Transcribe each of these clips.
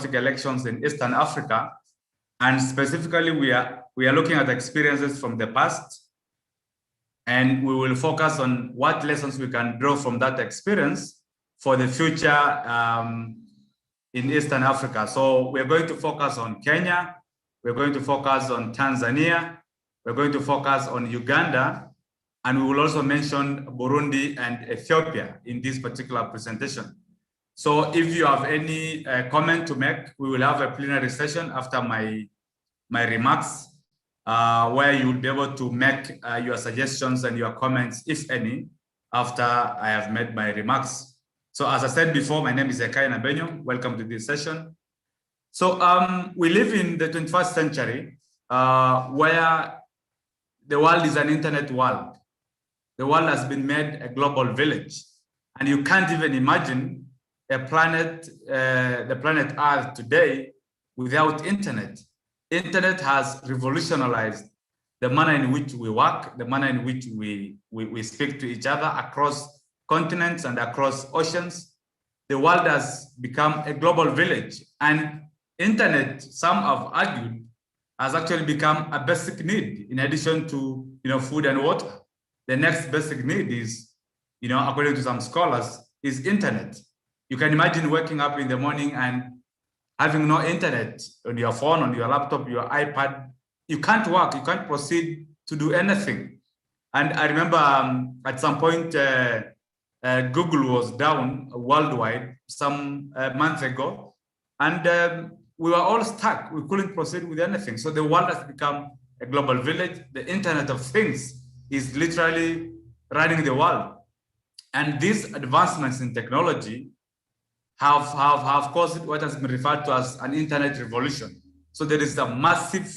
elections in Eastern Africa. And specifically, we are looking at experiences from the past, and we will focus on what lessons we can draw from that experience for the future in Eastern Africa. So we're going to focus on Kenya, we're going to focus on Tanzania, we're going to focus on Uganda, and we will also mention Burundi and Ethiopia in this particular presentation. So if you have any comment to make, we will have a plenary session after my remarks, where you will be able to make your suggestions and your comments, if any, after I have made my remarks. So as I said before, my name is Ekai Nabenyo. Welcome to this session. So we live in the 21st century, where the world is an internet world. The world has been made a global village, and you can't even imagine a planet, the planet Earth today, without internet. Internet has revolutionized the manner in which we work, the manner in which we speak to each other across continents and across oceans. The world has become a global village, and internet, some have argued, has actually become a basic need in addition to food and water. The next basic need is, according to some scholars, is internet. You can imagine waking up in the morning and having no internet on your phone, on your laptop, your iPad. You can't work, you can't proceed to do anything. And I remember at some point, Google was down worldwide some months ago, and we were all stuck. We couldn't proceed with anything. So the world has become a global village. The Internet of Things is literally running the world. And these advancements in technology have caused what has been referred to as an internet revolution. So there is a massive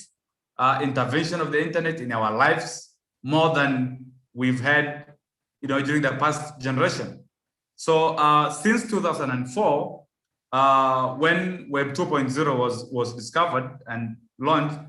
intervention of the internet in our lives, more than we've had during the past generation. So since 2004, when Web 2.0 was discovered and launched,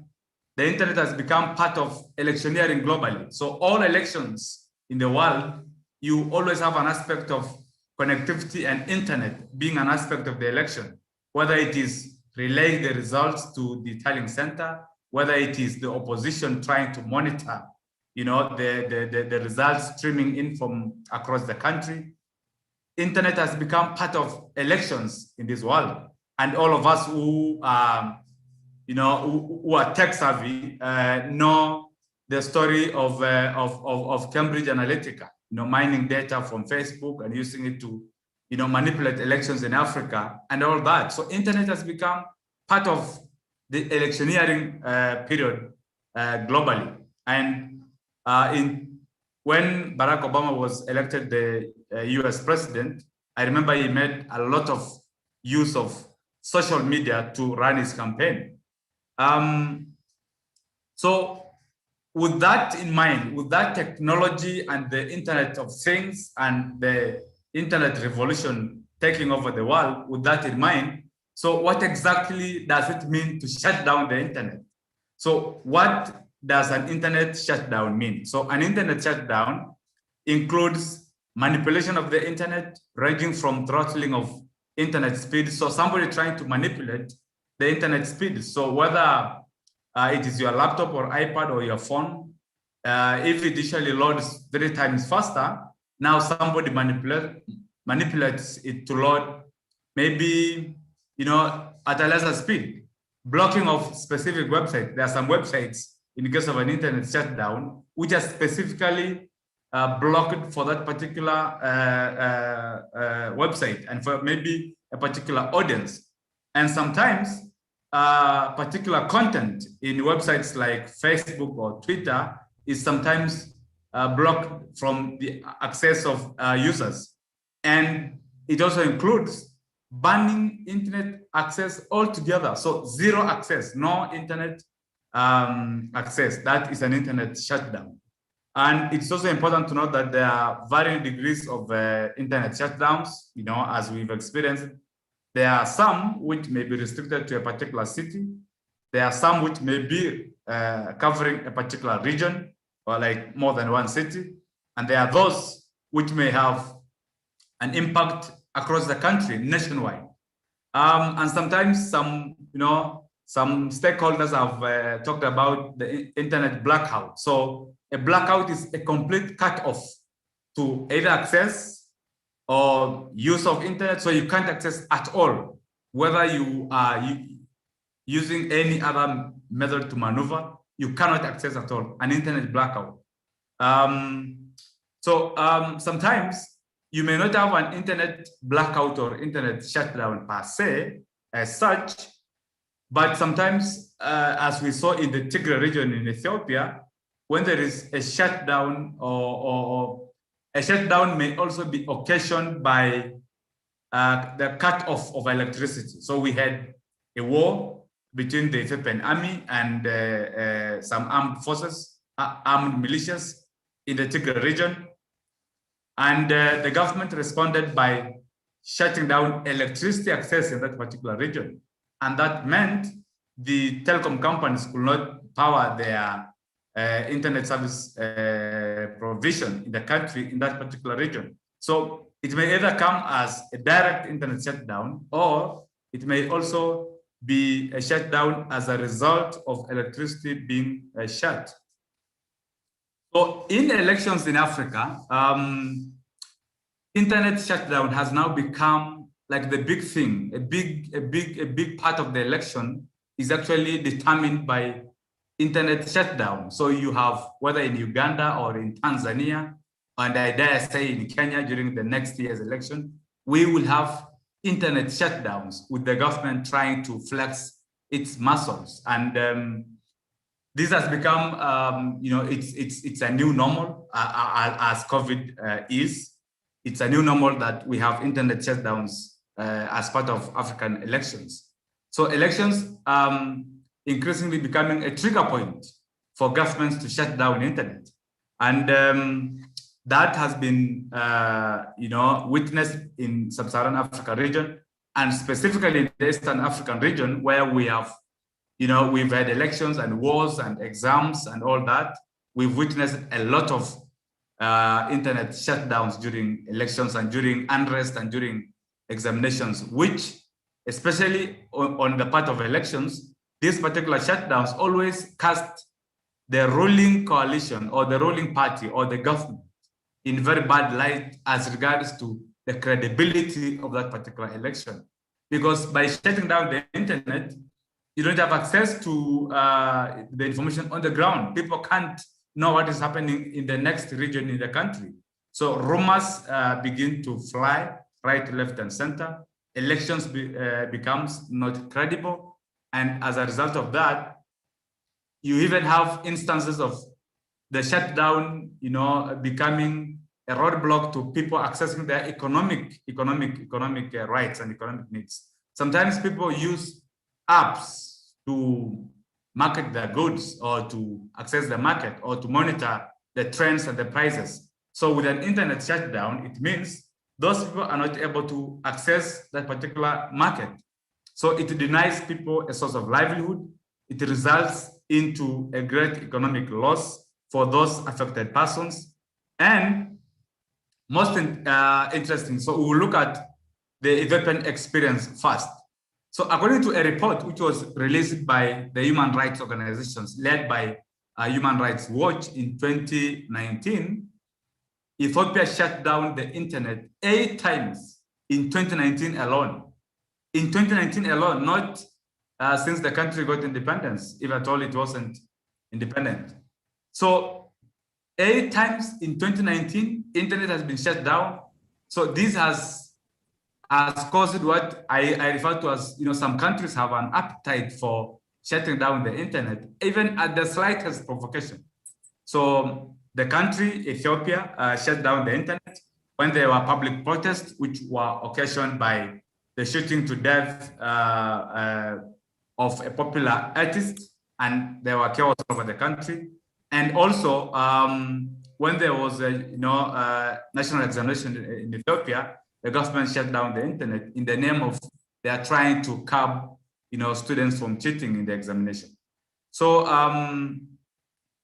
the internet has become part of electioneering globally. So all elections in the world, you always have an aspect of connectivity and internet being an aspect of the election, whether it is relaying the results to the tallying center, whether it is the opposition trying to monitor, the results streaming in from across the country. Internet has become part of elections in this world, and all of us who are, who are tech savvy know the story of Cambridge Analytica. Mining data from Facebook and using it to, manipulate elections in Africa and all that. So internet has become part of the electioneering period globally. And when Barack Obama was elected the US president, I remember he made a lot of use of social media to run his campaign. So with that in mind, with that technology and the Internet of Things and the internet revolution taking over the world, with that in mind, so what exactly does it mean to shut down the internet? So what does an internet shutdown mean? So an internet shutdown includes manipulation of the internet, ranging from throttling of internet speed. So somebody trying to manipulate the internet speed. So whether it is your laptop or iPad or your phone, if it initially loads 3 times faster, now somebody manipulates it to load maybe at a lesser speed. Blocking of specific websites. There are some websites in the case of an internet shutdown which are specifically blocked for that particular website and for maybe a particular audience. And sometimes particular content in websites like Facebook or Twitter is sometimes blocked from the access of users. And it also includes banning internet access altogether. So zero access, no internet access. That is an internet shutdown. And it's also important to note that there are varying degrees of internet shutdowns, as we've experienced. There are some which may be restricted to a particular city. There are some which may be covering a particular region or like more than one city. And there are those which may have an impact across the country, nationwide. And sometimes some stakeholders have talked about the internet blackout. So a blackout is a complete cut off to either access or use of internet, so you can't access at all, whether you are using any other method to maneuver, you cannot access at all, an internet blackout. Sometimes you may not have an internet blackout or internet shutdown per se as such, but sometimes, as we saw in the Tigray region in Ethiopia, when there is a shutdown or a shutdown may also be occasioned by the cut off of electricity. So we had a war between the Ethiopian army and some armed forces, armed militias in the Tigray region. And the government responded by shutting down electricity access in that particular region. And that meant the telecom companies could not power their internet service provision in the country in that particular region. So it may either come as a direct internet shutdown, or it may also be a shutdown as a result of electricity being shut. So in elections in Africa, internet shutdown has now become like the big thing. A big part of the election is actually determined by internet shutdown. So you have, whether in Uganda or in Tanzania, and I dare say in Kenya during the next year's election, we will have internet shutdowns with the government trying to flex its muscles. And this has become, it's a new normal as COVID is. It's a new normal that we have internet shutdowns as part of African elections. So elections increasingly becoming a trigger point for governments to shut down internet. And that has been, witnessed in Sub-Saharan Africa region, and specifically in the Eastern African region, where we have, we've had elections and wars and exams and all that. We've witnessed a lot of internet shutdowns during elections and during unrest and during examinations, which, especially on the part of elections, these particular shutdowns always cast the ruling coalition or the ruling party or the government in very bad light as regards to the credibility of that particular election. Because by shutting down the internet, you don't have access to the information on the ground. People can't know what is happening in the next region in the country. So rumors begin to fly right, left, and center. Elections becomes not credible. And as a result of that, you even have instances of the shutdown, becoming a roadblock to people accessing their economic rights and economic needs. Sometimes people use apps to market their goods or to access the market or to monitor the trends and the prices. So with an internet shutdown, it means those people are not able to access that particular market. So it denies people a source of livelihood. It results into a great economic loss for those affected persons. And most interesting, so we will look at the Ethiopian experience first. So according to a report which was released by the human rights organizations led by Human Rights Watch in 2019, Ethiopia shut down the internet 8 times in 2019 alone. In 2019 alone, not since the country got independence, if at all it wasn't independent. So 8 times in 2019, internet has been shut down. So this has caused what I refer to as, some countries have an appetite for shutting down the internet, even at the slightest provocation. So the country, Ethiopia, shut down the internet when there were public protests, which were occasioned by the shooting to death of a popular artist, and there were chaos over the country. And also, when there was a national examination in Ethiopia, the government shut down the internet in the name of they are trying to curb students from cheating in the examination. So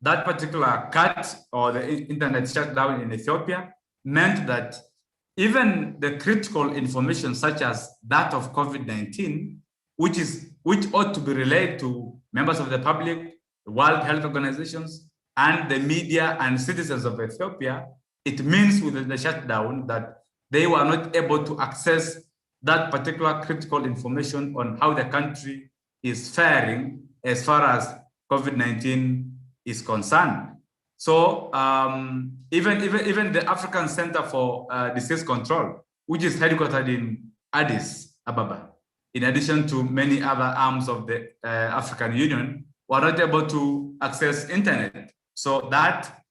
that particular cut or the internet shutdown in Ethiopia meant that even the critical information such as that of COVID-19, which ought to be relayed to members of the public, the World Health Organizations, and the media and citizens of Ethiopia, it means with the shutdown that they were not able to access that particular critical information on how the country is faring as far as COVID-19 is concerned. So even the African Center for Disease Control, which is headquartered in Addis Ababa, in addition to many other arms of the African Union, were not able to access internet. So that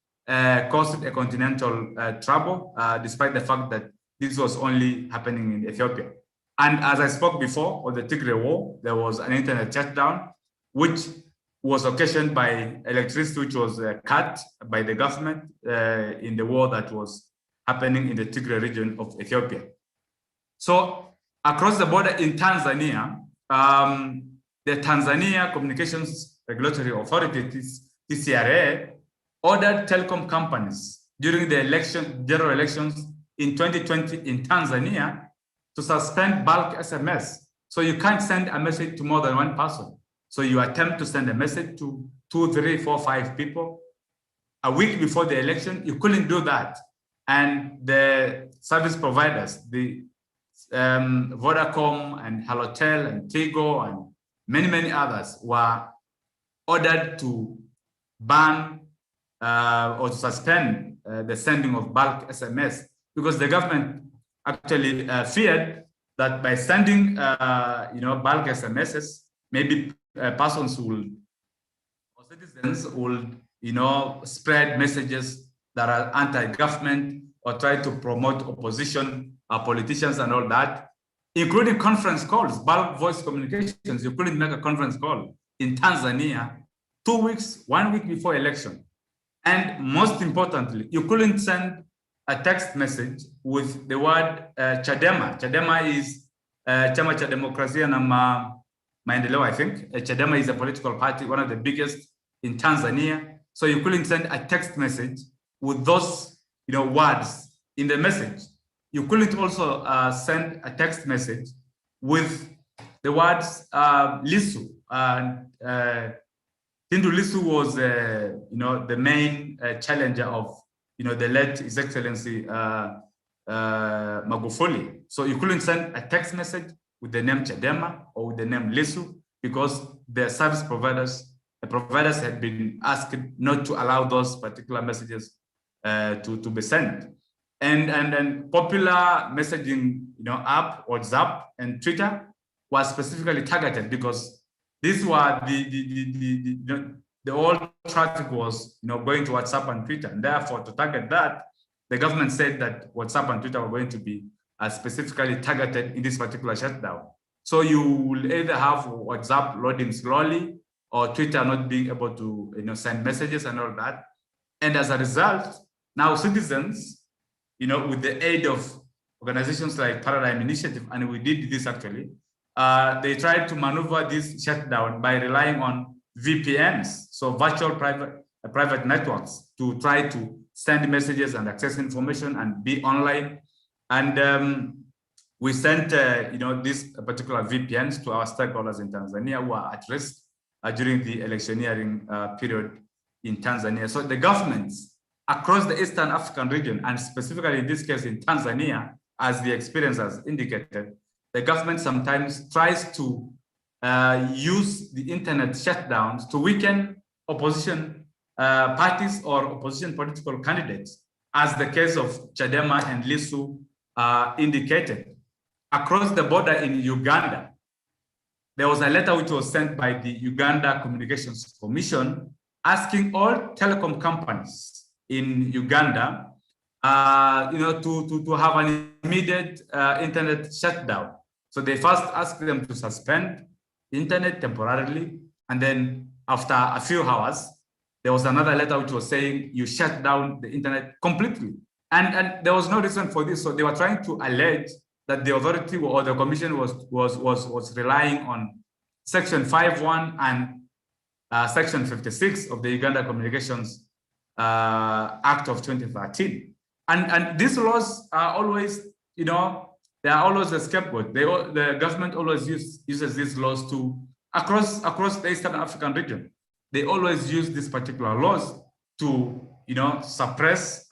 caused a continental trouble, despite the fact that this was only happening in Ethiopia. And as I spoke before, on the Tigray War, there was an internet shutdown, which was occasioned by electricity, which was cut by the government in the war that was happening in the Tigray region of Ethiopia. So across the border in Tanzania, the Tanzania Communications Regulatory Authority, TCRA, ordered telecom companies during the general elections in 2020 in Tanzania to suspend bulk SMS. So you can't send a message to more than one person. So you attempt to send a message to 2, 3, 4, 5 people. A week before the election, you couldn't do that. And the service providers, the Vodacom and Halotel and Tigo and many others were ordered to ban or to suspend the sending of bulk SMS, because the government actually feared that by sending bulk SMSs, maybe persons will, or citizens will, spread messages that are anti-government or try to promote opposition politicians and all that, including conference calls, bulk voice communications. You couldn't make a conference call in Tanzania 1 week before election. And most importantly, you couldn't send a text message with the word Chadema. Chadema is Chama cha Demokrasia na Maendeleo, I think. Chadema is a political party, one of the biggest in Tanzania. So you couldn't send a text message with those words in the message. You couldn't also send a text message with the words Lissu. Tundu Lissu was the main challenger of the late His Excellency Magufuli. So you couldn't send a text message with the name Chadema or with the name Lissu, because the service providers had been asked not to allow those particular messages to be sent. And popular messaging app, WhatsApp and Twitter was specifically targeted, because these were the old traffic was going to WhatsApp and Twitter, and therefore to target that, the government said that WhatsApp and Twitter were going to be specifically targeted in this particular shutdown. So you will either have WhatsApp loading slowly or Twitter not being able to send messages and all that. And as a result, now citizens, with the aid of organizations like Paradigm Initiative, and we did this actually, they tried to maneuver this shutdown by relying on VPNs, so virtual private networks, to try to send messages and access information and be online. And we sent these particular VPNs to our stakeholders in Tanzania who are at risk during the electioneering period in Tanzania. So the governments across the Eastern African region, and specifically in this case in Tanzania, as the experience has indicated, the government sometimes tries to use the internet shutdowns to weaken opposition parties or opposition political candidates, as the case of Chadema and Lissu indicated. Across the border in Uganda, there was a letter which was sent by the Uganda Communications Commission asking all telecom companies in Uganda to have an immediate internet shutdown. So they first asked them to suspend internet temporarily, and then after a few hours, there was another letter which was saying you shut down the internet completely. And there was no reason for this. So they were trying to allege that the authority or the commission was relying on Section 5.1 and Section 56 of the Uganda Communications Act of 2013. And these laws are always they are always a scapegoat. The government always uses these laws to across the Eastern African region. They always use these particular laws to suppress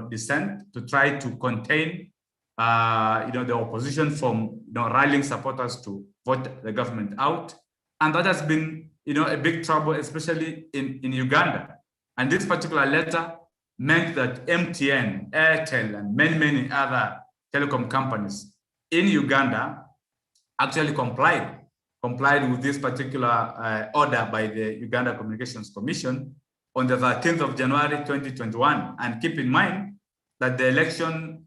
dissent, to try to contain the opposition from rallying supporters to vote the government out, and that has been a big trouble, especially in Uganda. And this particular letter meant that MTN, Airtel, and many other telecom companies in Uganda actually complied with this particular order by the Uganda Communications Commission on the 13th of January 2021. And keep in mind that the election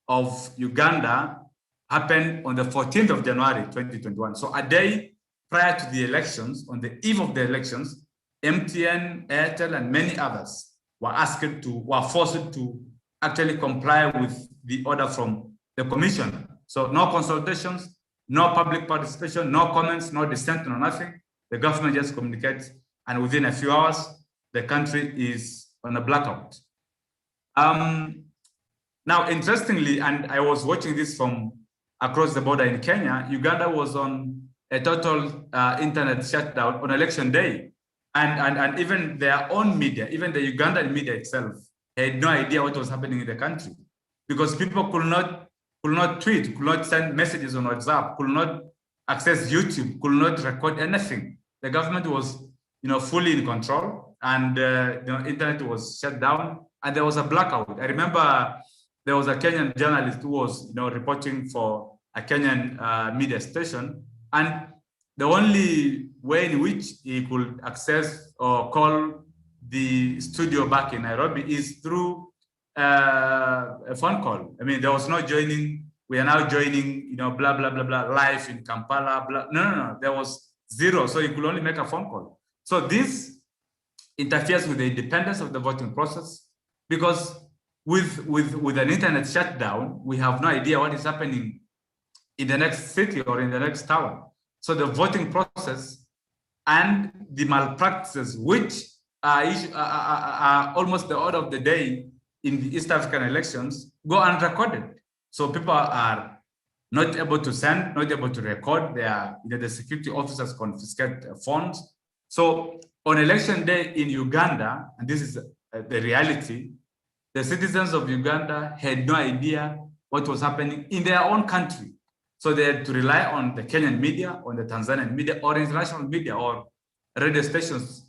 of Uganda happened on the 14th of January 2021. So a day prior to the elections, on the eve of the elections, MTN, Airtel, and many others were forced to actually comply with the order from the commission. So no consultations, no public participation, no comments, no dissent, no nothing. The government just communicates, and within a few hours, the country is on a blackout. Now, interestingly, and I was watching this from across the border in Kenya, Uganda was on a total internet shutdown on election day. And even their own media, even the Ugandan media itself, had no idea what was happening in the country, because people could not tweet, could not send messages on WhatsApp, could not access YouTube, could not record anything. The government was, fully in control, and the internet was shut down, and there was a blackout. I remember there was a Kenyan journalist who was, reporting for a Kenyan media station, and the only way in which he could access or call the studio back in Nairobi is through a phone call. I mean, there was no joining. We are now joining, blah, blah, blah, blah, live in Kampala, blah. No. There was zero. So you could only make a phone call. So this interferes with the independence of the voting process, because with an internet shutdown, we have no idea what is happening in the next city or in the next town. So the voting process and the malpractices, which are almost the order of the day in the East African elections, go unrecorded. So people are not able to send, not able to record. The security officers confiscate phones. So on election day in Uganda, and this is the reality, the citizens of Uganda had no idea what was happening in their own country. So they had to rely on the Kenyan media, on the Tanzanian media, or international media, or radio stations,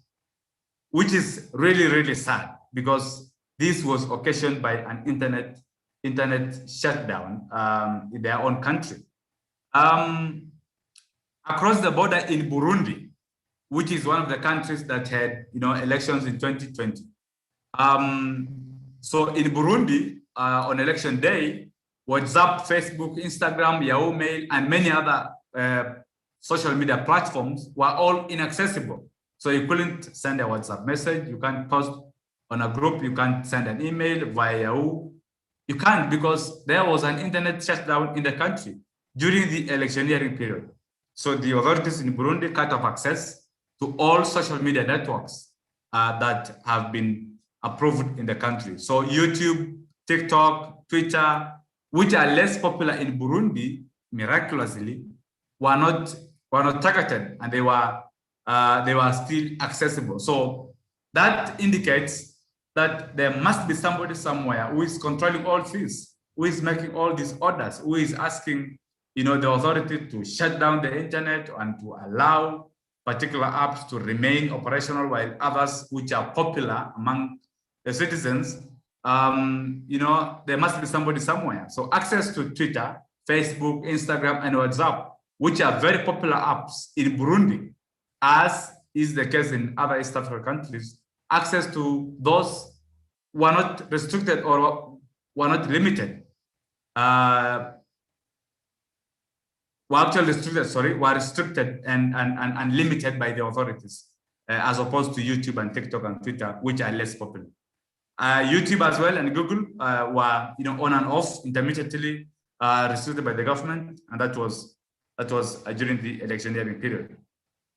which is really, really sad, because this was occasioned by an internet shutdown in their own country. Across the border in Burundi, which is one of the countries that had elections in 2020. So in Burundi, on election day, WhatsApp, Facebook, Instagram, Yahoo Mail, and many other social media platforms were all inaccessible. So you couldn't send a WhatsApp message, you can't post on a group, you can't send an email via Yahoo. You can't, because there was an internet shutdown in the country during the electioneering period. So the authorities in Burundi cut off access to all social media networks that have been approved in the country. So YouTube, TikTok, Twitter, which are less popular in Burundi, miraculously, were not targeted, and they were still accessible. So that indicates that there must be somebody somewhere who is controlling all this, who is making all these orders, who is asking the authority to shut down the internet and to allow particular apps to remain operational, while others which are popular among the citizens, there must be somebody somewhere. So access to Twitter, Facebook, Instagram, and WhatsApp, which are very popular apps in Burundi, as is the case in other East African countries, access to those were not restricted or were not limited. Were restricted and limited by the authorities, as opposed to YouTube and TikTok and Twitter, which are less popular. YouTube as well and Google were on and off intermittently restricted by the government, and that was during the electioneering period.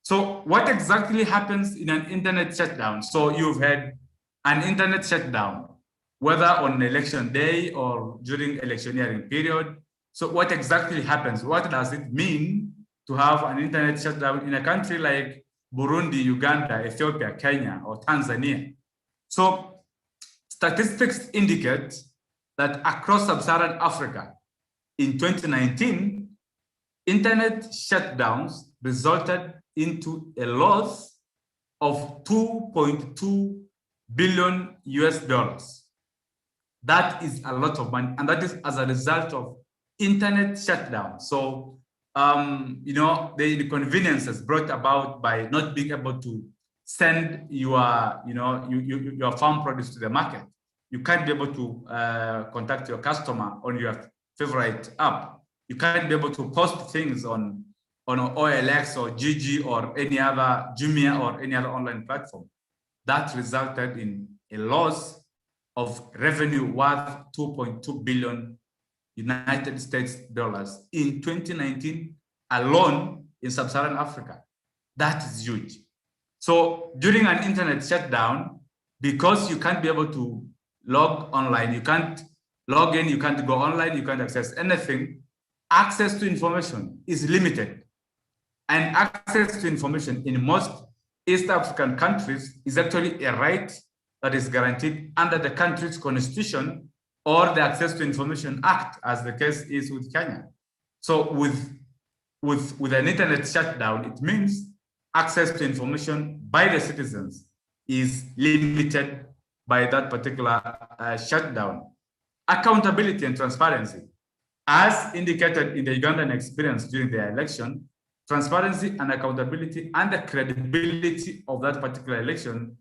So what exactly happens in an internet shutdown? So you've had an internet shutdown. whether on election day or during electioneering period. So what exactly happens? What does it mean to have an internet shutdown in a country like Burundi, Uganda, Ethiopia, Kenya, or Tanzania? So statistics indicate that across sub-Saharan Africa in 2019, internet shutdowns resulted into a loss of 2.2 billion US dollars. That is a lot of money, and that is as a result of internet shutdown. So, the inconveniences brought about by not being able to send your, your farm produce to the market. You can't be able to contact your customer on your favorite app. You can't be able to post things on OLX or GG or any other Jumia or any other online platform. That resulted in a loss of revenue worth 2.2 billion United States dollars in 2019 alone in sub-Saharan Africa. That is huge. So during an internet shutdown, because you can't be able to log online, you can't log in, you can't go online, you can't access anything, access to information is limited. And access to information in most East African countries is actually a right that is guaranteed under the country's constitution or the Access to Information Act, as the case is with Kenya. So with an internet shutdown, it means access to information by the citizens is limited by that particular shutdown. Accountability and transparency. As indicated in the Ugandan experience during the election, transparency and accountability and the credibility of that particular election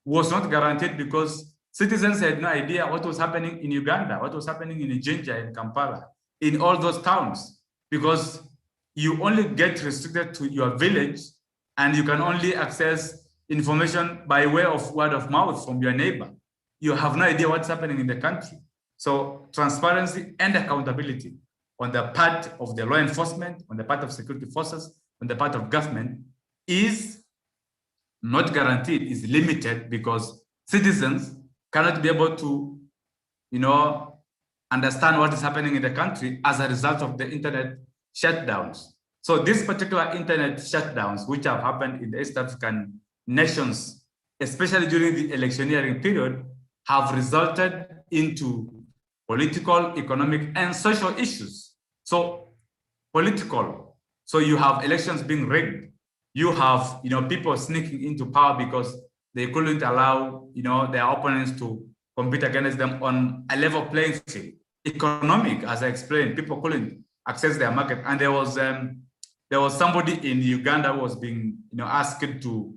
was not guaranteed because citizens had no idea what was happening in Uganda, what was happening in Jinja, in Kampala, in all those towns, because you only get restricted to your village and you can only access information by way of word of mouth from your neighbor. You have no idea what's happening in the country. So transparency and accountability on the part of the law enforcement, on the part of security forces, on the part of government is not guaranteed, is limited because citizens cannot be able to, understand what is happening in the country as a result of the internet shutdowns. So these particular internet shutdowns, which have happened in the East African nations, especially during the electioneering period, have resulted into political, economic, and social issues. So political, so you have elections being rigged. You have, people sneaking into power because they couldn't allow, their opponents to compete against them on a level playing field. Economic, as I explained, people couldn't access their market. And there was somebody in Uganda who was being, asked to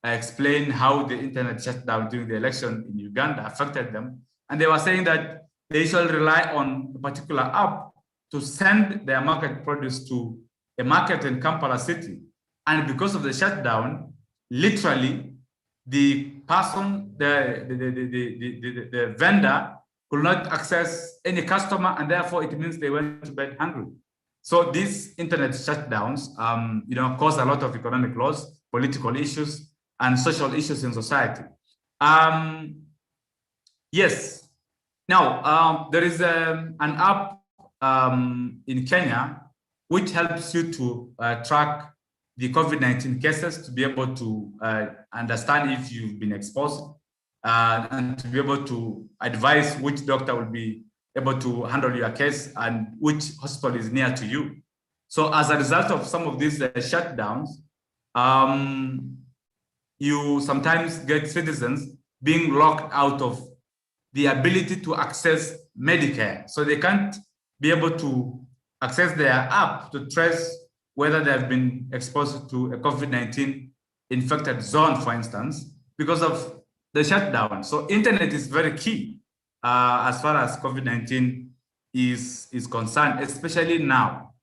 explain how the internet shutdown during the election in Uganda affected them. And they were saying that they should rely on a particular app to send their market produce to a market in Kampala city. And because of the shutdown, literally, the person, the vendor could not access any customer, and therefore it means they went to bed hungry. So these internet shutdowns, cause a lot of economic loss, political issues, and social issues in society. Yes. Now, there is an app in Kenya which helps you to track the COVID-19 cases, to be able to understand if you've been exposed and to be able to advise which doctor will be able to handle your case and which hospital is near to you. So as a result of some of these shutdowns, you sometimes get citizens being locked out of the ability to access Medicare. So they can't be able to access their app to trace whether they have been exposed to a COVID-19 infected zone, for instance, because of the shutdown. So internet is very key as far as COVID-19 is concerned, especially now.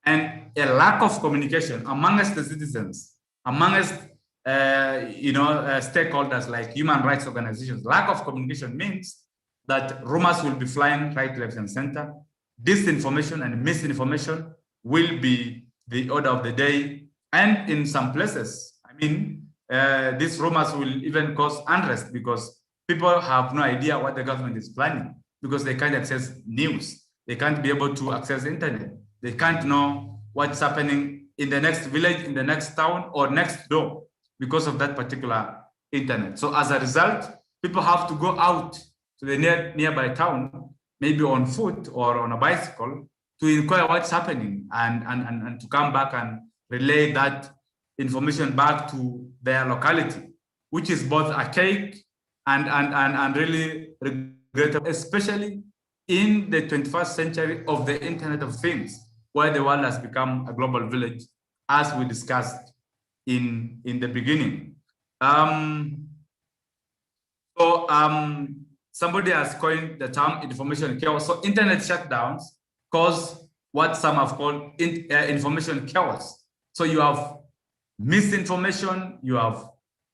And a lack of communication amongst the citizens, amongst stakeholders like human rights organizations. Lack of communication means that rumors will be flying right, left, and center. Disinformation and misinformation will be the order of the day. And in some places, these rumors will even cause unrest because people have no idea what the government is planning because they can't access news. They can't be able to access the internet. They can't know what's happening in the next village, in the next town, or next door because of that particular internet. So as a result, people have to go out to the nearby town, maybe on foot or on a bicycle, to inquire what's happening and to come back and relay that information back to their locality, which is both archaic and really regrettable, especially in the 21st century of the Internet of Things, where the world has become a global village, as we discussed in the beginning. Somebody has coined the term information chaos. So internet shutdowns cause what some have called information chaos. So you have misinformation, you have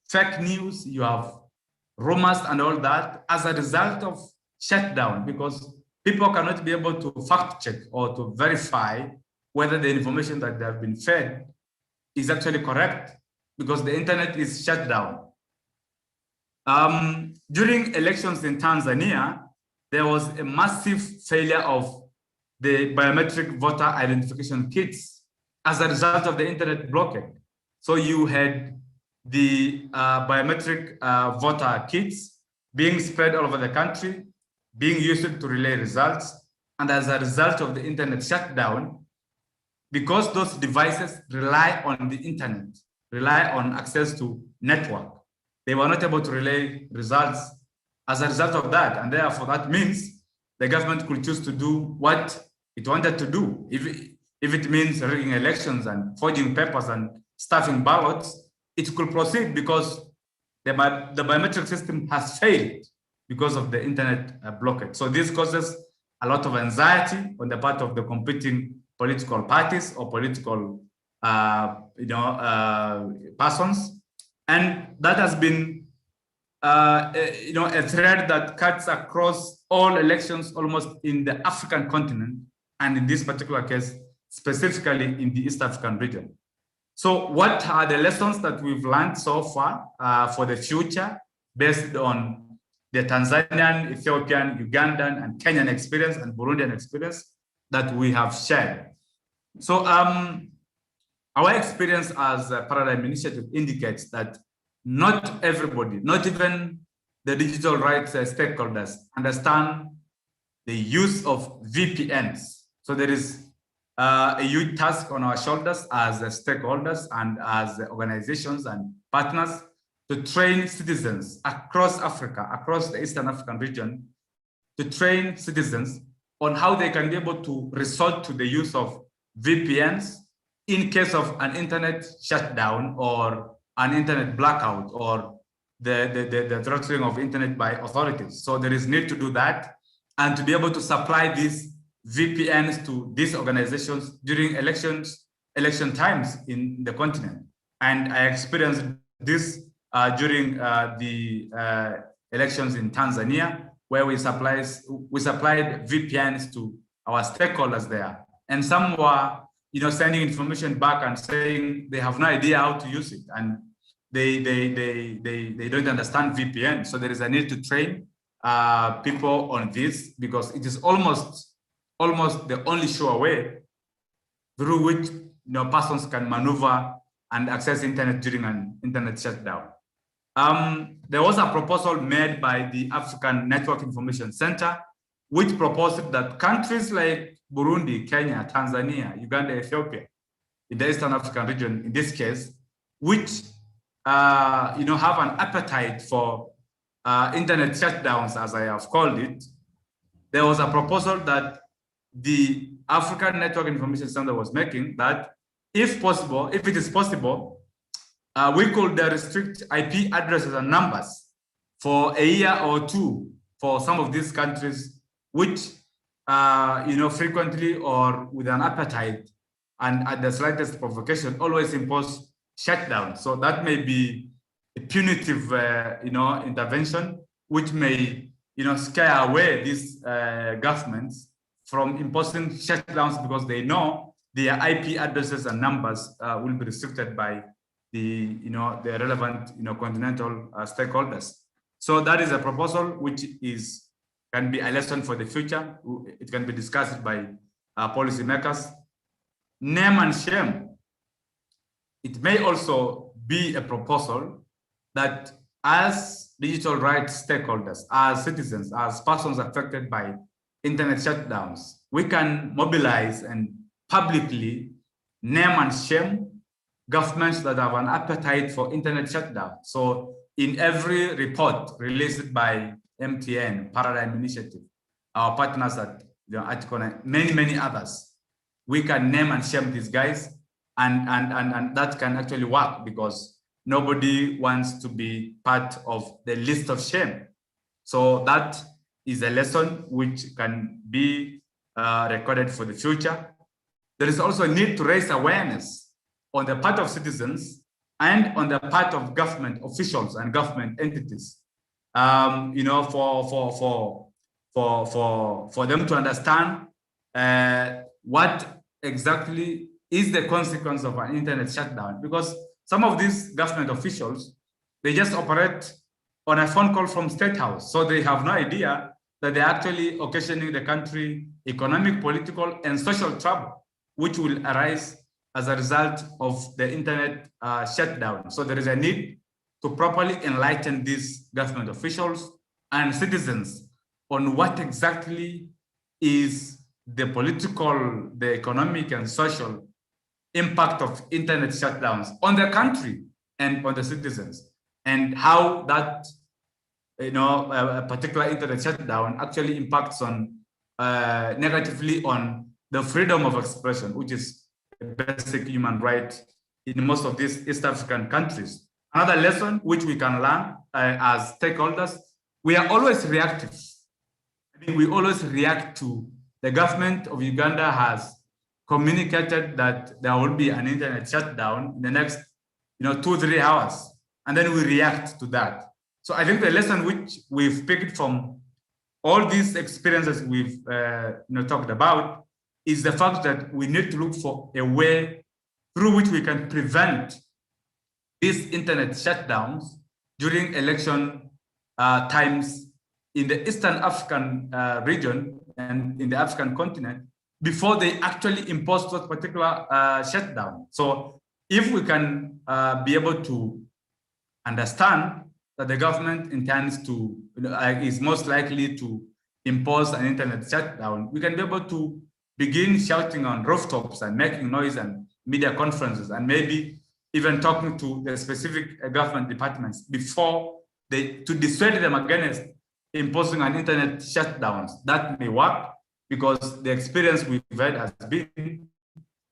fake news, you have rumors and all that as a result of shutdown, because people cannot be able to fact check or to verify whether the information that they have been fed is actually correct, because the internet is shut down. During elections in Tanzania, there was a massive failure of the biometric voter identification kits as a result of the internet blockade. So you had the biometric voter kits being spread all over the country, being used to relay results. And as a result of the internet shutdown, because those devices rely on the internet, rely on access to network, they were not able to relay results as a result of that. And therefore, that means the government could choose to do what it wanted to do. If it means rigging elections and forging papers and stuffing ballots, it could proceed because the biometric system has failed because of the internet blockade. So this causes a lot of anxiety on the part of the competing political parties or political persons. And that has been a thread that cuts across all elections almost in the African continent, and in this particular case, specifically in the East African region. So what are the lessons that we've learned so far for the future based on the Tanzanian, Ethiopian, Ugandan, and Kenyan experience and Burundian experience that we have shared? So our experience as a Paradigm Initiative indicates that not everybody, not even the digital rights stakeholders, understand the use of VPNs. So there is a huge task on our shoulders as stakeholders and as organizations and partners to train citizens across Africa, across the Eastern African region, to train citizens on how they can be able to resort to the use of VPNs in case of an internet shutdown or an internet blackout or the throttling of internet by authorities. So there is need to do that and to be able to supply these VPNs to these organizations during election times in the continent. And I experienced this during the elections in Tanzania, where we supplied VPNs to our stakeholders there. And some were sending information back and saying they have no idea how to use it and they don't understand VPN. So there is a need to train people on this, because it is almost the only sure way through which persons can maneuver and access internet during an internet shutdown. There was a proposal made by the African Network Information Center, which proposed that countries like Burundi, Kenya, Tanzania, Uganda, Ethiopia, in the Eastern African region, in this case, which have an appetite for internet shutdowns, as I have called it. There was a proposal that the African Network Information Center was making that, if it is possible, we could restrict IP addresses and numbers for a year or two for some of these countries, which frequently or with an appetite and at the slightest provocation always impose shutdown. So that may be a punitive intervention, which may scare away these governments from imposing shutdowns, because they know their IP addresses and numbers will be restricted by the relevant continental stakeholders. So that is a proposal which can be a lesson for the future. It can be discussed by policymakers. Name and shame. It may also be a proposal that as digital rights stakeholders, as citizens, as persons affected by internet shutdowns, we can mobilize and publicly name and shame governments that have an appetite for internet shutdown. So in every report released by MTN, Paradigm Initiative, our partners at Article, many others, we can name and shame these guys, and that can actually work because nobody wants to be part of the list of shame. So that is a lesson which can be recorded for the future. There is also a need to raise awareness on the part of citizens and on the part of government officials and government entities, for them to understand what exactly is the consequence of an internet shutdown. Because some of these government officials, they just operate on a phone call from State House. So they have no idea that they're actually occasioning the country economic, political, and social trouble, which will arise as a result of the internet shutdown. So there is a need to properly enlighten these government officials and citizens on what exactly is the political, the economic, and social impact of internet shutdowns on the country and on the citizens, and how that a particular internet shutdown actually impacts on negatively on the freedom of expression, which is a basic human right in most of these East African countries. Another lesson which we can learn as stakeholders, we are always reactive. I mean, we always react to the government of Uganda has communicated that there will be an internet shutdown in the next 2-3 hours, and then we react to that. So I think the lesson which we've picked from all these experiences we've talked about is the fact that we need to look for a way through which we can prevent these internet shutdowns during election times in the Eastern African region and in the African continent before they actually impose that particular shutdown. So if we can be able to understand that the government intends to, is most likely to impose an internet shutdown, we can be able to begin shouting on rooftops and making noise and media conferences and maybe even talking to the specific government departments before to dissuade them against imposing an internet shutdown. That may work because the experience we've had has been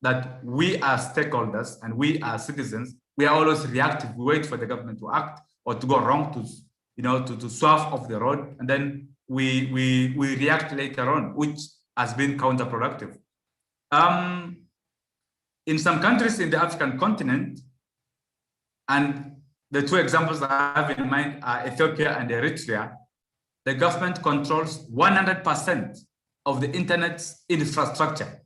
that we are stakeholders and we are citizens, we are always reactive. We wait for the government to act or to go wrong, to swerve off the road, and then we react later on, which has been counterproductive. In some countries in the African continent, and the two examples I have in mind are Ethiopia and Eritrea, the government controls 100% of the internet's infrastructure.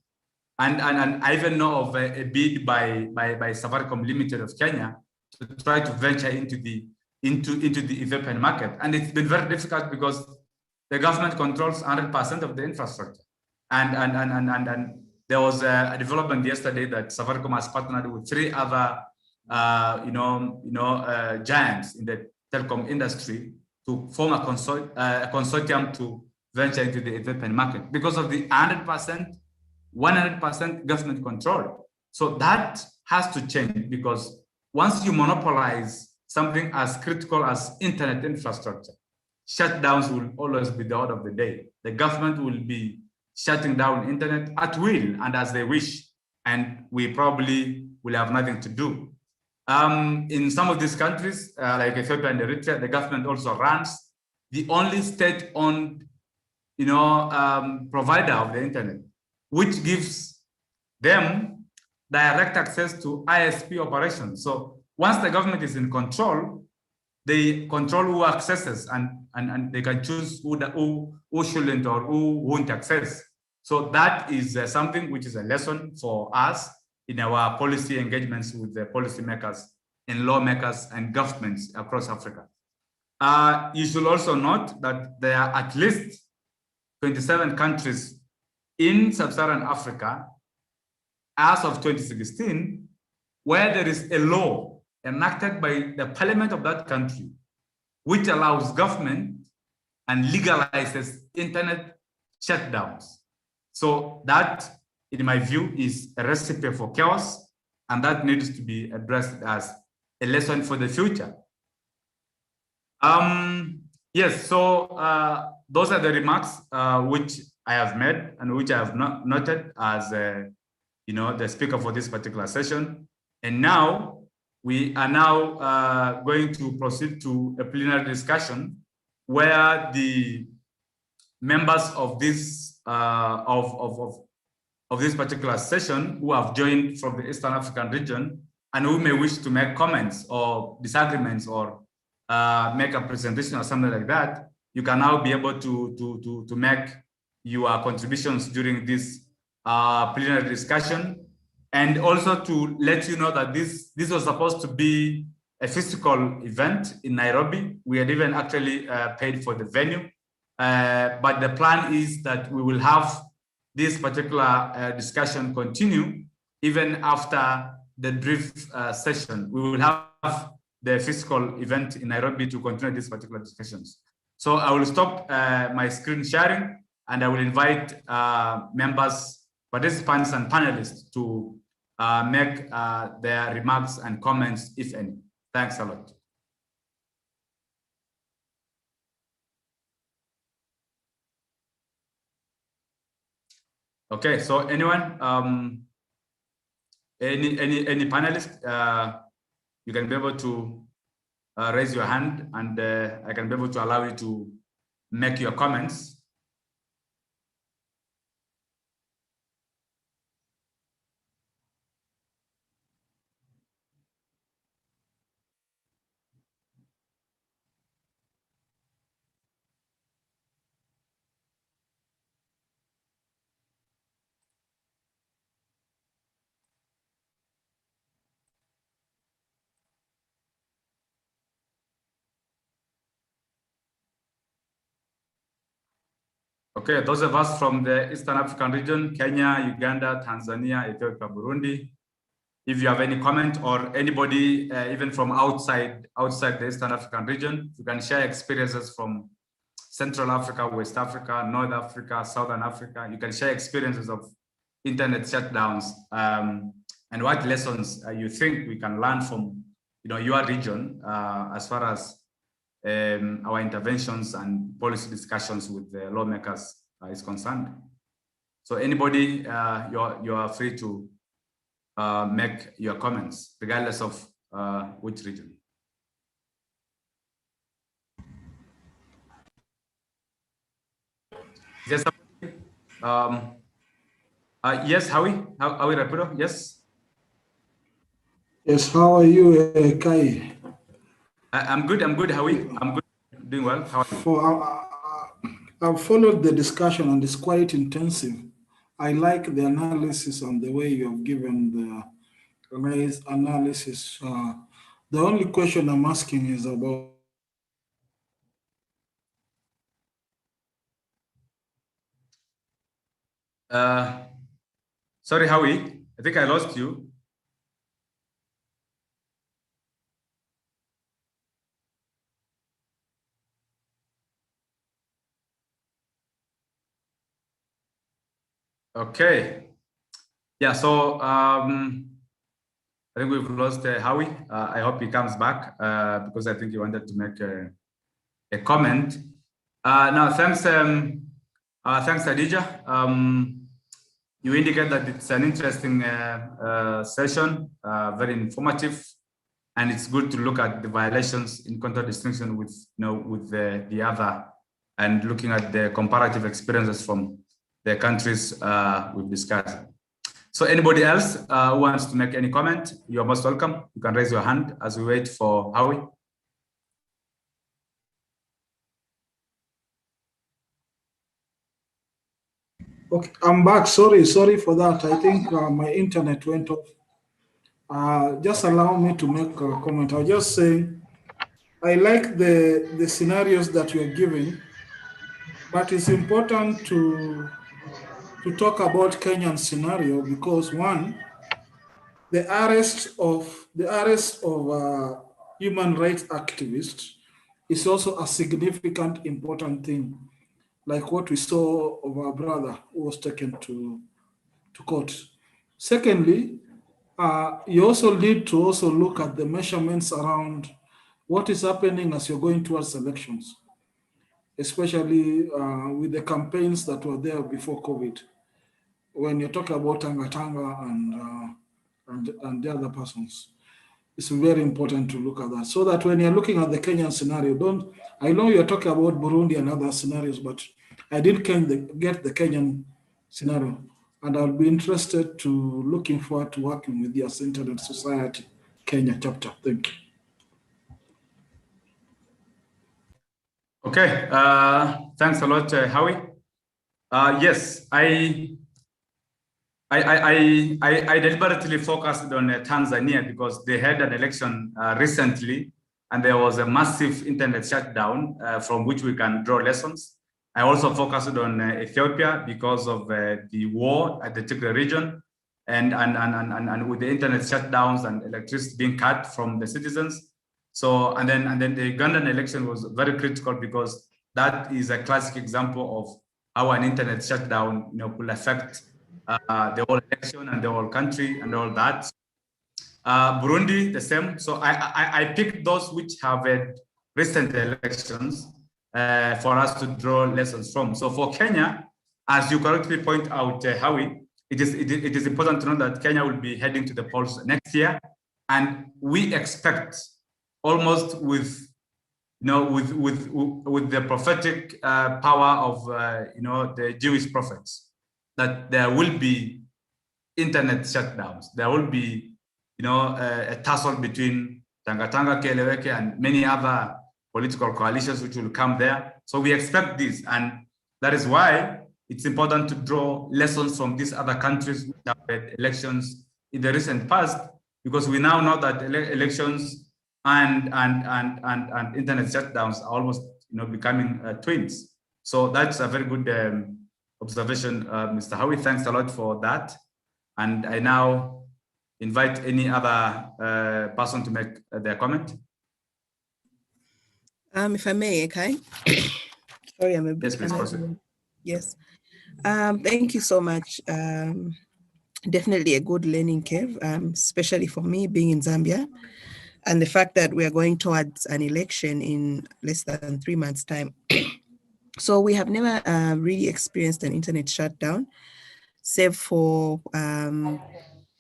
And I even know of a bid by Safaricom Limited of Kenya to try to venture into the Ethiopian market. And it's been very difficult because the government controls 100% of the infrastructure. And there was a development yesterday that Safaricom has partnered with 3 other giants in the telecom industry to form a consortium to venture into the Ethiopian market because of the 100% government control. So that has to change, because once you monopolize something as critical as internet infrastructure, shutdowns will always be the order of the day. The government will be shutting down internet at will and as they wish, and we probably will have nothing to do. In some of these countries, like Ethiopia and Eritrea, the government also runs the only state-owned provider of the internet, which gives them direct access to ISP operations. So once the government is in control, they control who accesses and they can choose who shouldn't or who won't access. So that is something which is a lesson for us in our policy engagements with the policymakers and lawmakers and governments across Africa. You should also note that there are at least 27 countries in sub-Saharan Africa as of 2016, where there is a law enacted by the parliament of that country, which allows government and legalizes internet shutdowns. So that, in my view, is a recipe for chaos, and that needs to be addressed as a lesson for the future. Yes, so those are the remarks which I have made and which I have noted as the speaker for this particular session. And now we are now going to proceed to a plenary discussion where the members of this of this particular session who have joined from the Eastern African region and who may wish to make comments or disagreements or make a presentation or something like that, you can now be able to make your contributions during this plenary discussion, and also to let you know that this was supposed to be a physical event in Nairobi. We had even actually paid for the venue, but the plan is that we will have this particular discussion continue even after the brief session. We will have the physical event in Nairobi to continue these particular discussions. So I will stop my screen sharing, and I will invite members, participants, and panelists to make their remarks and comments, if any. Thanks a lot. Okay, so anyone, any panelist, you can be able to raise your hand, and I can be able to allow you to make your comments. Okay, those of us from the Eastern African region, Kenya, Uganda, Tanzania, Ethiopia, Burundi, if you have any comment, or anybody even from outside the Eastern African region, you can share experiences from Central Africa, West Africa, North Africa, Southern Africa. You can share experiences of internet shutdowns and what lessons you think we can learn from your region as far as our interventions and policy discussions with the lawmakers is concerned. So anybody, you are free to make your comments, regardless of which region. Yes, yes, Howie Rapido, yes. Yes, how are you, Kai? I'm good, Howie. I'm good, doing well. How are you? I've followed the discussion, and it's quite intensive. I like the analysis and the way you have given the analysis. The only question I'm asking is about sorry, Howie, I think I lost you. Okay. Yeah, so I think we've lost Howie. I hope he comes back because I think he wanted to make a comment. Now, thanks, Adija. You indicate that it's an interesting session, very informative, and it's good to look at the violations in contradistinction with with the other, and looking at the comparative experiences from the countries we've discussed. So anybody else who wants to make any comment, you're most welcome. You can raise your hand as we wait for Howie. Okay, I'm back. Sorry for that. I think my internet went off. Just allow me to make a comment. I'll just say I like the scenarios that you're giving, but it's important to talk about Kenyan scenario because one, the arrest of human rights activists is also a significant, important thing, like what we saw of our brother who was taken to court. Secondly, you also need to also look at the measurements around what is happening as you're going towards elections, especially with the campaigns that were there before COVID. When you're talking about Tanga Tanga and the other persons, it's very important to look at that. So that when you're looking at the Kenyan scenario, I know you're talking about Burundi and other scenarios, but I didn't get the Kenyan scenario. And I'll be interested to looking forward to working with the Internet Society Kenya chapter. Thank you. Okay, thanks a lot, Howie. Yes, I deliberately focused on Tanzania because they had an election recently, and there was a massive internet shutdown from which we can draw lessons. I also focused on Ethiopia because of the war at the Tigray region, and with the internet shutdowns and electricity being cut from the citizens. So and then the Ugandan election was very critical because that is a classic example of how an internet shutdown, could affect the whole election and the whole country and all that. Burundi, the same. So I picked those which have had recent elections for us to draw lessons from. So for Kenya, as you correctly point out, Howie, it is important to know that Kenya will be heading to the polls next year, and we expect almost with the prophetic power of the Jewish prophets that there will be internet shutdowns. There will be a tussle between Tanga Tanga, Keleweke, and many other political coalitions which will come there. So we expect this, and that is why it's important to draw lessons from these other countries which have had elections in the recent past, because we now know that elections and internet shutdowns are almost becoming twins. So that's a very good observation, Mr. Howie. Thanks a lot for that. And I now invite any other person to make their comment. If I may, okay. Sorry, I'm a bit. Yes, please proceed. Yes. Thank you so much. Definitely a good learning curve, especially for me being in Zambia, and the fact that we are going towards an election in less than 3 months' time. So we have never really experienced an internet shutdown, save for an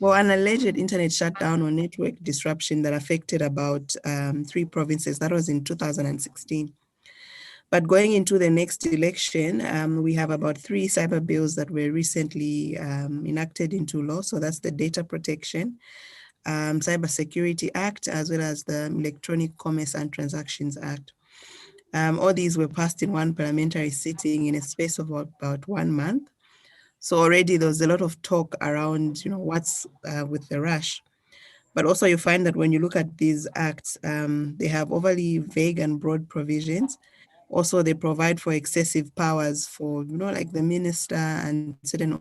alleged internet shutdown or network disruption that affected about 3 provinces. That was in 2016. But going into the next election, we have about 3 cyber bills that were recently enacted into law. So that's the Data Protection, Cybersecurity Act, as well as the Electronic Commerce and Transactions Act. All these were passed in one parliamentary sitting in a space of about 1 month. So already there was a lot of talk around, what's with the rush. But also you find that when you look at these acts, they have overly vague and broad provisions. Also, they provide for excessive powers for, like the minister and certain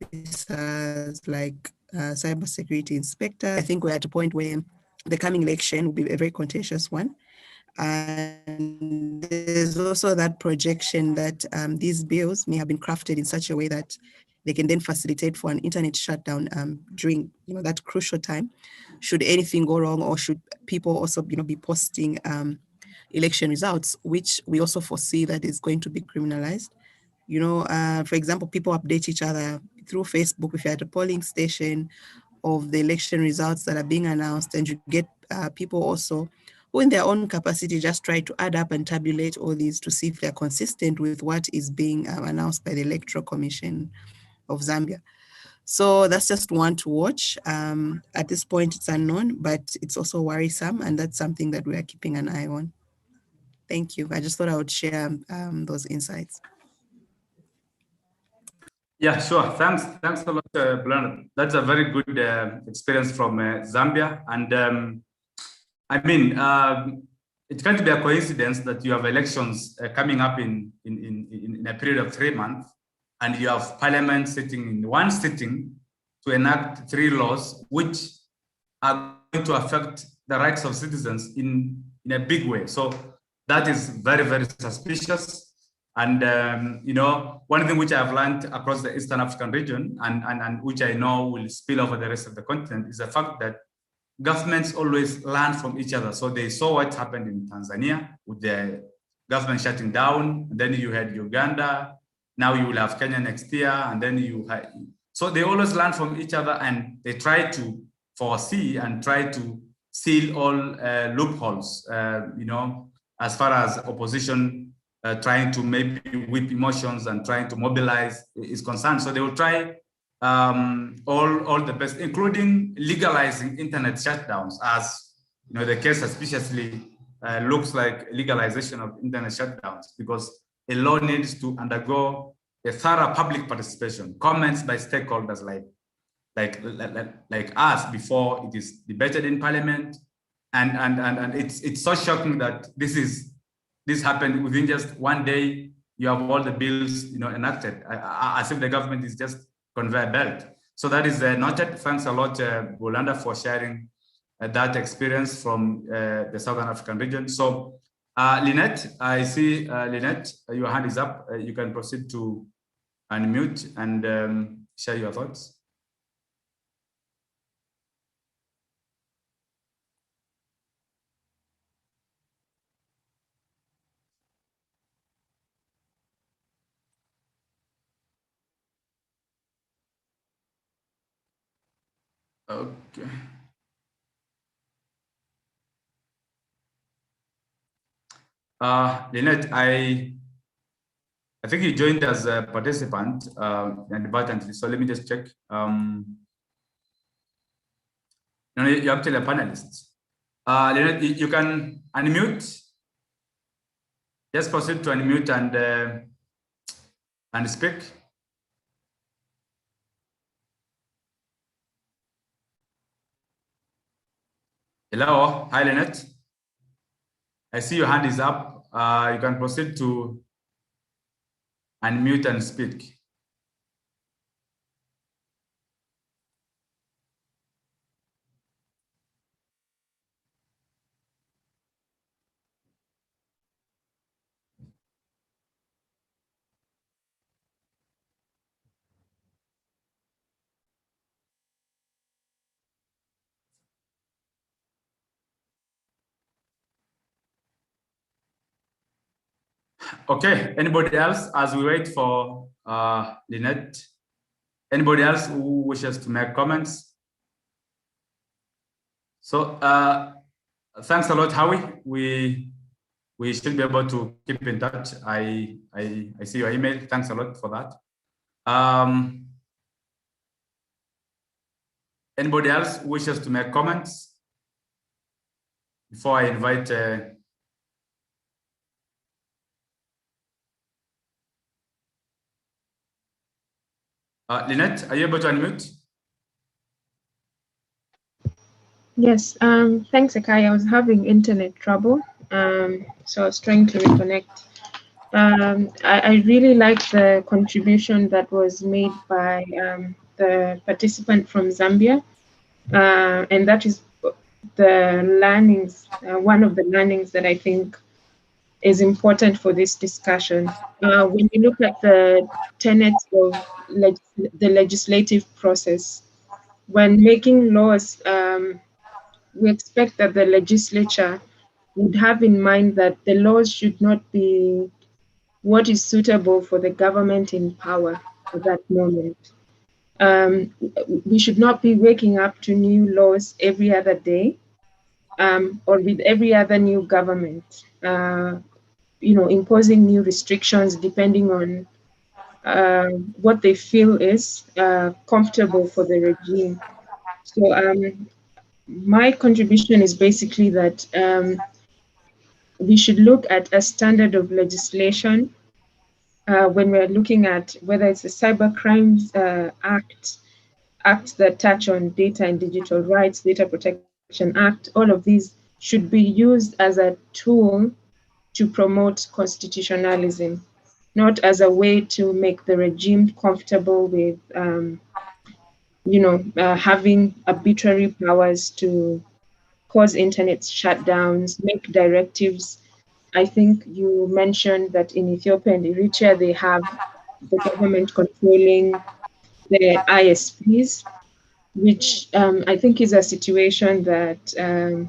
officers like cybersecurity inspector. I think we're at a point where the coming election will be a very contentious one. And there's also that projection that these bills may have been crafted in such a way that they can then facilitate for an internet shutdown during that crucial time, should anything go wrong, or should people also be posting election results, which we also foresee that is going to be criminalized. For example, people update each other through Facebook if you're at a polling station of the election results that are being announced, and you get people also who in their own capacity just try to add up and tabulate all these to see if they're consistent with what is being announced by the Electoral Commission of Zambia. So that's just one to watch. At this point, it's unknown, but it's also worrisome, and that's something that we are keeping an eye on. Thank you. I just thought I would share those insights. Yeah, sure. Thanks a lot, Bernard. That's a very good experience from Zambia. And I mean, it can't be a coincidence that you have elections coming up in a period of 3 months, and you have parliament sitting in one sitting to enact 3 laws which are going to affect the rights of citizens in a big way. So that is very, very suspicious. And you know, one thing which I've learned across the Eastern African region, and which I know will spill over the rest of the continent, is the fact that governments always learn from each other. So they saw what happened in Tanzania with the government shutting down. And then you had Uganda. Now you will have Kenya next year. And then you had, so they always learn from each other, and they try to foresee and try to seal all loopholes, you know, as far as opposition trying to maybe whip emotions and trying to mobilize is concerned. So they will try all the best, including legalizing internet shutdowns, as you know, the case suspiciously looks like legalization of internet shutdowns, because a law needs to undergo a thorough public participation, comments by stakeholders like us before it is debated in parliament. And it's so shocking that this happened within just one day. You have all the bills, you know, enacted as if the government is just conveyor belt. So that is noted. Thanks a lot, Bolanda, for sharing that experience from the Southern African region. So Lynette, I see Lynette, your hand is up. You can proceed to unmute and share your thoughts. Okay. Lynette, I think you joined as a participant inadvertently, so let me just check. No, you're actually a panelist. Lynette, you can unmute. Just proceed to unmute and speak. Hello, hi Lynette. I see your hand is up. You can proceed to unmute and speak. Okay, anybody else as we wait for Lynette? Anybody else who wishes to make comments? So thanks a lot, Howie. We should be able to keep in touch. I see your email. Thanks a lot for that. Anybody else who wishes to make comments before I invite Lynette, are you able to unmute? Yes, thanks, Akai. I was having internet trouble, so I was trying to reconnect. I really like the contribution that was made by the participant from Zambia, and that is the learnings, one of the learnings that I think is important for this discussion. When you look at the tenets of the legislative process, when making laws, we expect that the legislature would have in mind that the laws should not be what is suitable for the government in power at that moment. We should not be waking up to new laws every other day, or with every other new government, imposing new restrictions depending on what they feel is comfortable for the regime. So my contribution is basically that we should look at a standard of legislation when we're looking at whether it's a cyber crimes acts that touch on data and digital rights, data protection act, all of these should be used as a tool to promote constitutionalism, not as a way to make the regime comfortable with, having arbitrary powers to cause internet shutdowns, make directives. I think you mentioned that in Ethiopia and Eritrea, they have the government controlling the ISPs, which I think is a situation that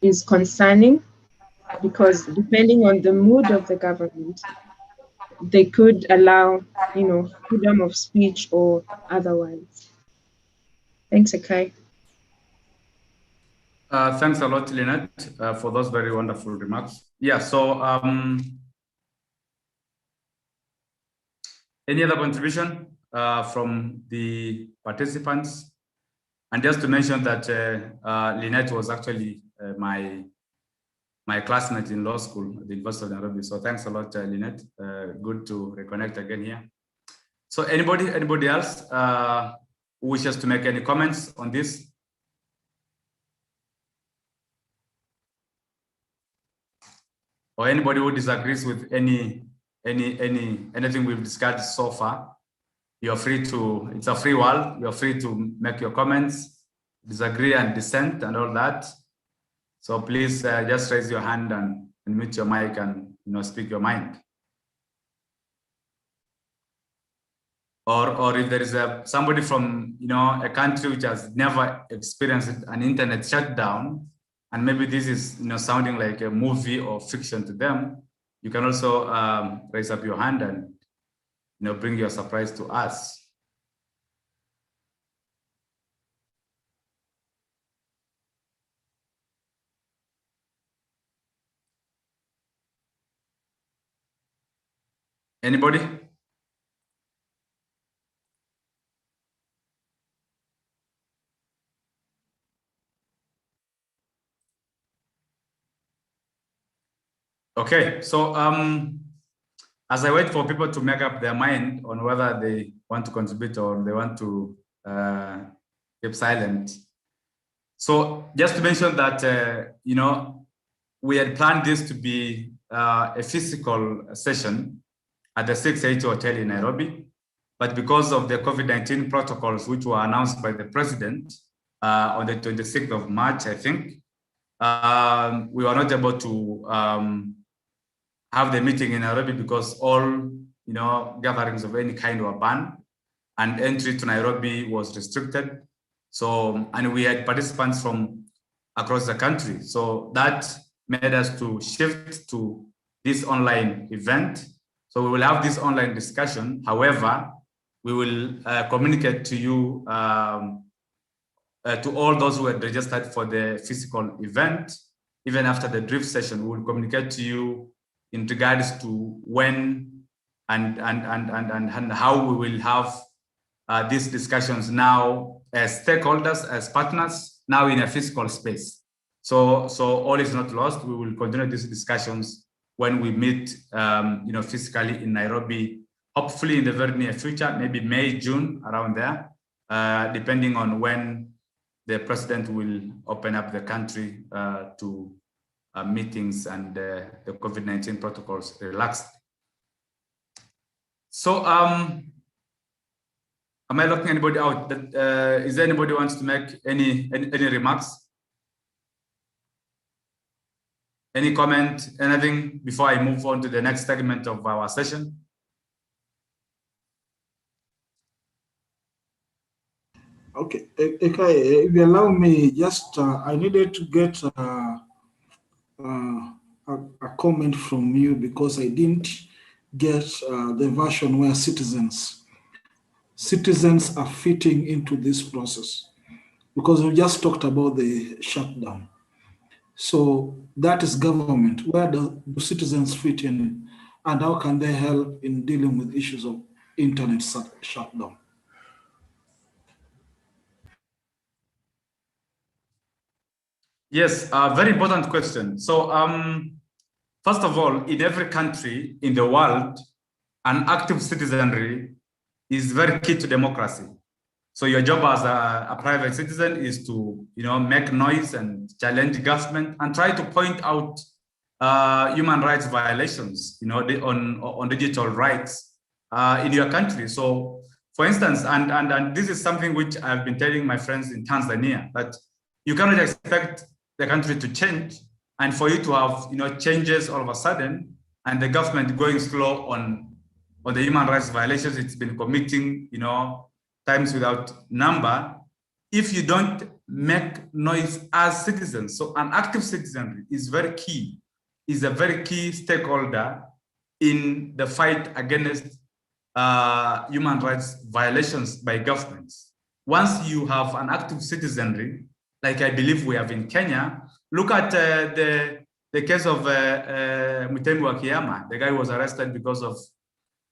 is concerning, because depending on the mood of the government, they could allow, freedom of speech or otherwise. Thanks, Akai. Thanks a lot, Lynette, for those very wonderful remarks. Yeah, so any other contribution from the participants? And just to mention that Lynette was actually my classmate in law school at the University of Nairobi. So thanks a lot, Lynette. Good to reconnect again here. So anybody else who wishes to make any comments on this? Or anybody who disagrees with anything we've discussed so far? You're free to, it's a free world. You're free to make your comments, disagree and dissent and all that. So please just raise your hand and mute your mic and speak your mind. Or if there is somebody from a country which has never experienced an internet shutdown, and maybe this is sounding like a movie or fiction to them, you can also raise up your hand and bring your surprise to us. Anybody? Okay, so as I wait for people to make up their mind on whether they want to contribute or they want to keep silent. So just to mention that, we had planned this to be a physical session at the 680 Hotel in Nairobi, but because of the COVID-19 protocols, which were announced by the president on the 26th of March, I think, we were not able to have the meeting in Nairobi because all gatherings of any kind were banned and entry to Nairobi was restricted. So, and we had participants from across the country. So that made us to shift to this online event. So we will have this online discussion. However, we will communicate to you, to all those who had registered for the physical event. Even after the drift session, we will communicate to you in regards to when and how we will have these discussions now as stakeholders, as partners, now in a physical space. So all is not lost. We will continue these discussions when we meet, physically in Nairobi, hopefully in the very near future, maybe May, June, around there, depending on when the president will open up the country to meetings and the COVID-19 protocols relaxed. So, am I locking anybody out? Is there anybody who wants to make any remarks? Any comment, anything before I move on to the next segment of our session? Okay, if you allow me, just I needed to get a comment from you because I didn't get the version where citizens are fitting into this process, because we just talked about the shutdown. So that is government. Where do citizens fit in, and how can they help in dealing with issues of internet shutdown? Yes, very important question. So first of all, in every country in the world, an active citizenry is very key to democracy. So your job as a private citizen is to, make noise and challenge government and try to point out human rights violations, on digital rights in your country. So, for instance, and this is something which I've been telling my friends in Tanzania, that you cannot expect the country to change and for you to have, changes all of a sudden, and the government going slow on the human rights violations it's been committing, times without number, if you don't make noise as citizens. So an active citizenry is very key, is a very key stakeholder in the fight against human rights violations by governments. Once you have an active citizenry, like I believe we have in Kenya, look at the case of Mutemi wa Kiyama. The guy was arrested because of,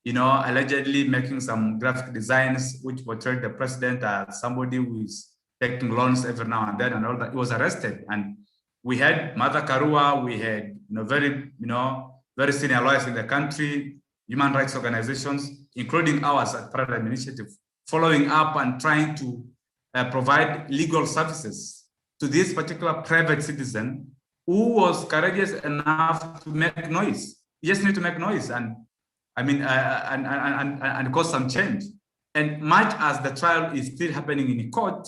allegedly making some graphic designs which portrayed the president as somebody who is taking loans every now and then and all that. He was arrested, and we had Martha Karua, we had very senior lawyers in the country, human rights organizations, including ours at Paradigm Initiative, following up and trying to provide legal services to this particular private citizen who was courageous enough to make noise. You just need to make noise and cause some change. And much as the trial is still happening in court,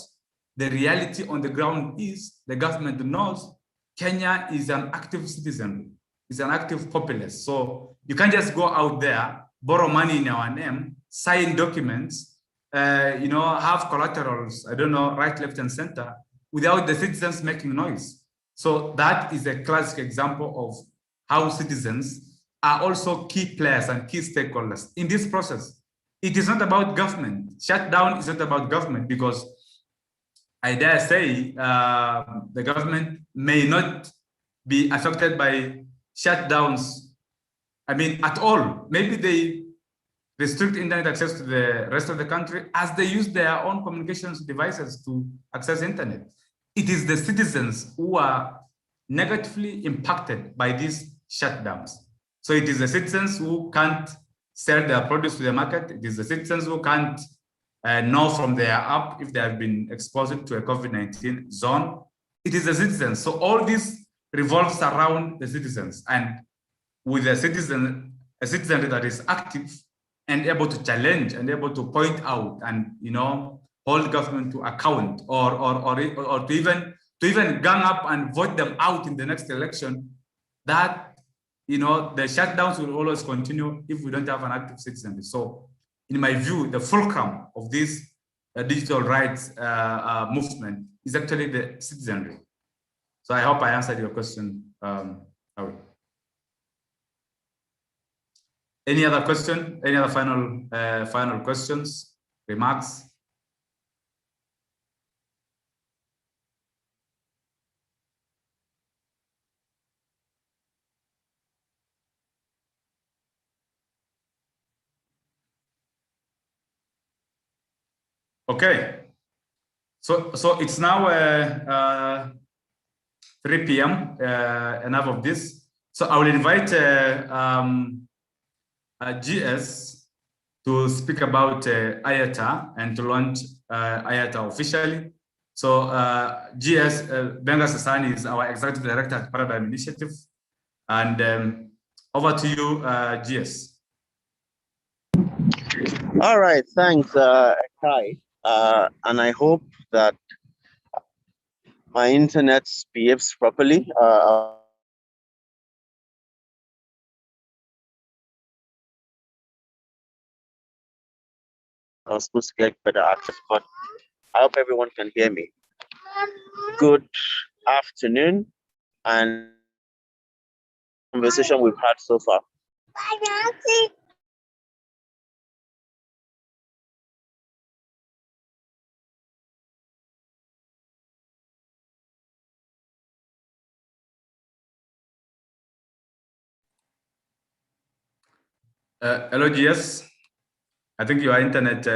the reality on the ground is the government knows Kenya is an active citizen, is an active populace. So you can't just go out there, borrow money in our name, sign documents, have collaterals, right, left, and center, without the citizens making noise. So that is a classic example of how citizens are also key players and key stakeholders in this process. It is not about government. Shutdown is not about government, because I dare say the government may not be affected by shutdowns, at all. Maybe they restrict internet access to the rest of the country as they use their own communications devices to access internet. It is the citizens who are negatively impacted by these shutdowns. So it is the citizens who can't sell their produce to the market. It is the citizens who can't know from their app if they have been exposed to a COVID-19 zone. It is the citizens. So all this revolves around the citizens. And with a citizenry that is active and able to challenge and able to point out and hold government to account, or to even gang up and vote them out in the next election, that the shutdowns will always continue if we don't have an active citizenry. So in my view, the fulcrum of this digital rights movement is actually the citizenry. So I hope I answered your question. Any other question? Any other final questions, remarks? Okay, so it's now 3 p.m. Enough of this. So I will invite GS to speak about IATA and to launch IATA officially. So GS Benga Sasani is our executive director at Paradigm Initiative, and over to you, GS. All right, thanks, Kai. And I hope that my internet behaves properly. I was supposed to get better access, but I hope everyone can hear me. Good afternoon, and conversation we've had so far. Hello, GS. I think your internet,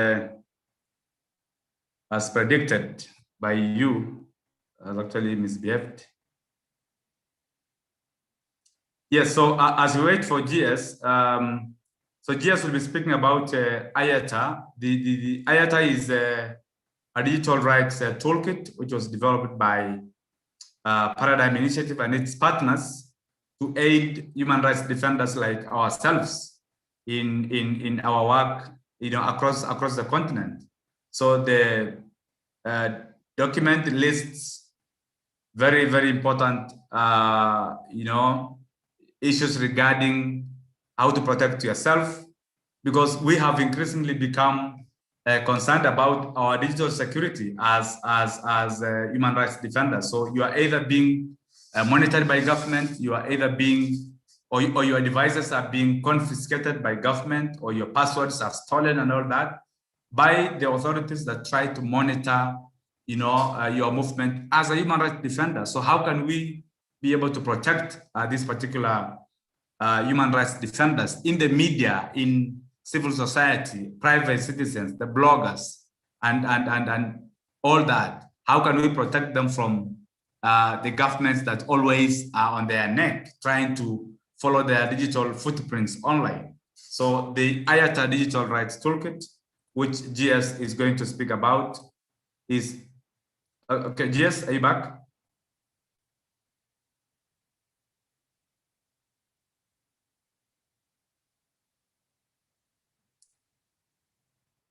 as predicted by you, has actually misbehaved. Yes, so as we wait for GS, So GS will be speaking about IATA. The IATA is a digital rights toolkit, which was developed by Paradigm Initiative and its partners to aid human rights defenders like ourselves in our work, across the continent. So the document lists very, very important, issues regarding how to protect yourself, because we have increasingly become concerned about our digital security as human rights defenders. So you are either being monitored by government, you are either being, or your devices are being confiscated by government, or your passwords are stolen and all that by the authorities that try to monitor, your movement as a human rights defender. So how can we be able to protect these particular human rights defenders in the media, in civil society, private citizens, the bloggers, and all that? How can we protect them from the governments that always are on their neck, trying to follow their digital footprints online? So the IATA Digital Rights Toolkit, which GS is going to speak about, is, okay, GS, are you back?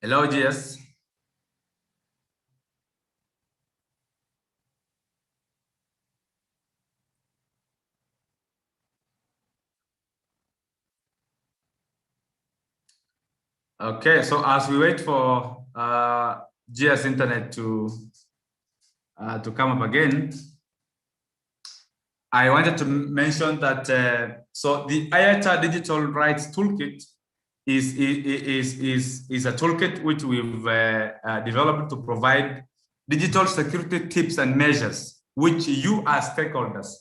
Hello, GS. Okay, so as we wait for GS Internet to come up again, I wanted to mention that so the IATA Digital Rights Toolkit is a toolkit which we've developed to provide digital security tips and measures which you as stakeholders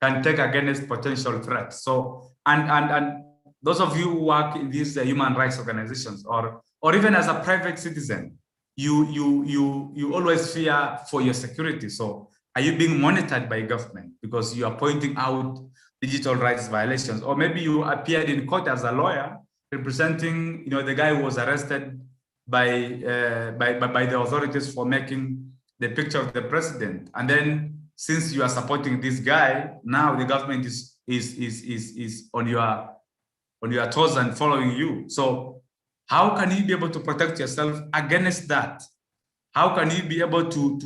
can take against potential threats. So and those of you who work in these human rights organizations, or even as a private citizen, you always fear for your security. So are you being monitored by government because you are pointing out digital rights violations? Or maybe you appeared in court as a lawyer representing, the guy who was arrested by the authorities for making the picture of the president. And then since you are supporting this guy, now the government is on your toes and following you. So how can you be able to protect yourself against that? How can you be able to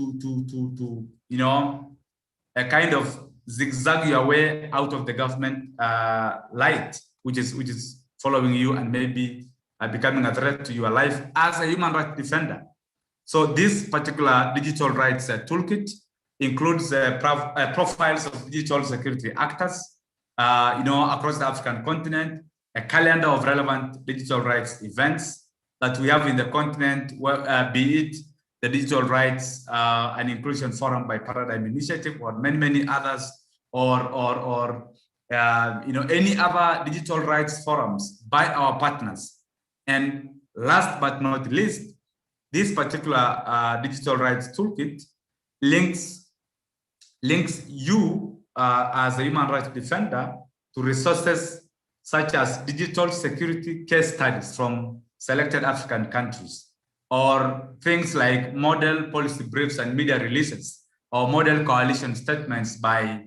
kind of zigzag your way out of the government light, which is following you and maybe becoming a threat to your life as a human rights defender? So this particular digital rights toolkit includes profiles of digital security actors, across the African continent, a calendar of relevant digital rights events that we have in the continent, be it the Digital Rights and Inclusion Forum by Paradigm Initiative, or many others, or any other digital rights forums by our partners. And last but not least, this particular digital rights toolkit links you as a human rights defender to resources such as digital security case studies from selected African countries, or things like model policy briefs and media releases, or model coalition statements by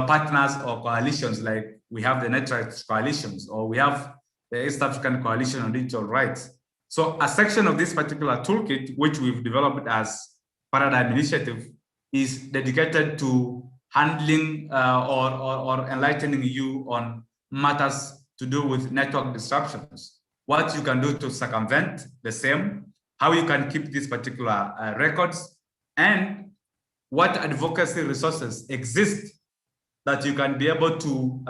partners or coalitions, like we have the Net Rights Coalitions, or we have the East African Coalition on Digital Rights. So a section of this particular toolkit, which we've developed as Paradigm Initiative, is dedicated to handling or enlightening you on matters to do with network disruptions, what you can do to circumvent the same, how you can keep these particular records, and what advocacy resources exist that you can be able to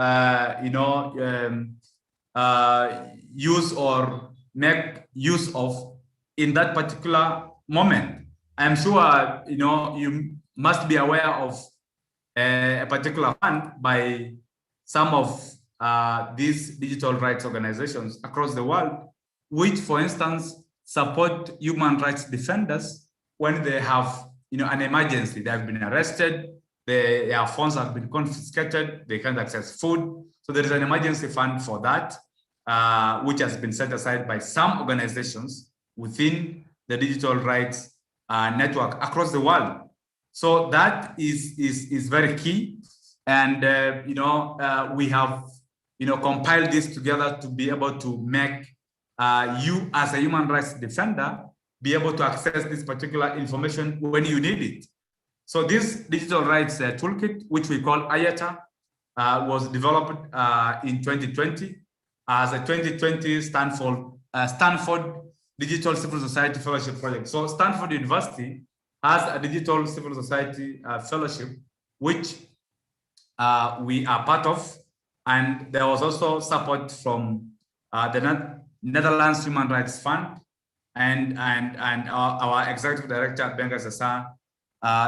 use or make use of in that particular moment. I'm sure you must be aware of a particular fund by some of these digital rights organizations across the world, which, for instance, support human rights defenders when they have an emergency. They have been arrested, their phones have been confiscated, they can't access food. So there is an emergency fund for that. which has been set aside by some organizations within the digital rights network across the world. So that is very key. And, we have, compiled this together to be able to make you as a human rights defender be able to access this particular information when you need it. So this digital rights toolkit, which we call IATA, was developed in 2020 as a 2020 Stanford Digital Civil Society Fellowship Project. So Stanford University has a Digital Civil Society Fellowship, which we are part of. And there was also support from the Netherlands Human Rights Fund and our Executive Director, Benga Sasa,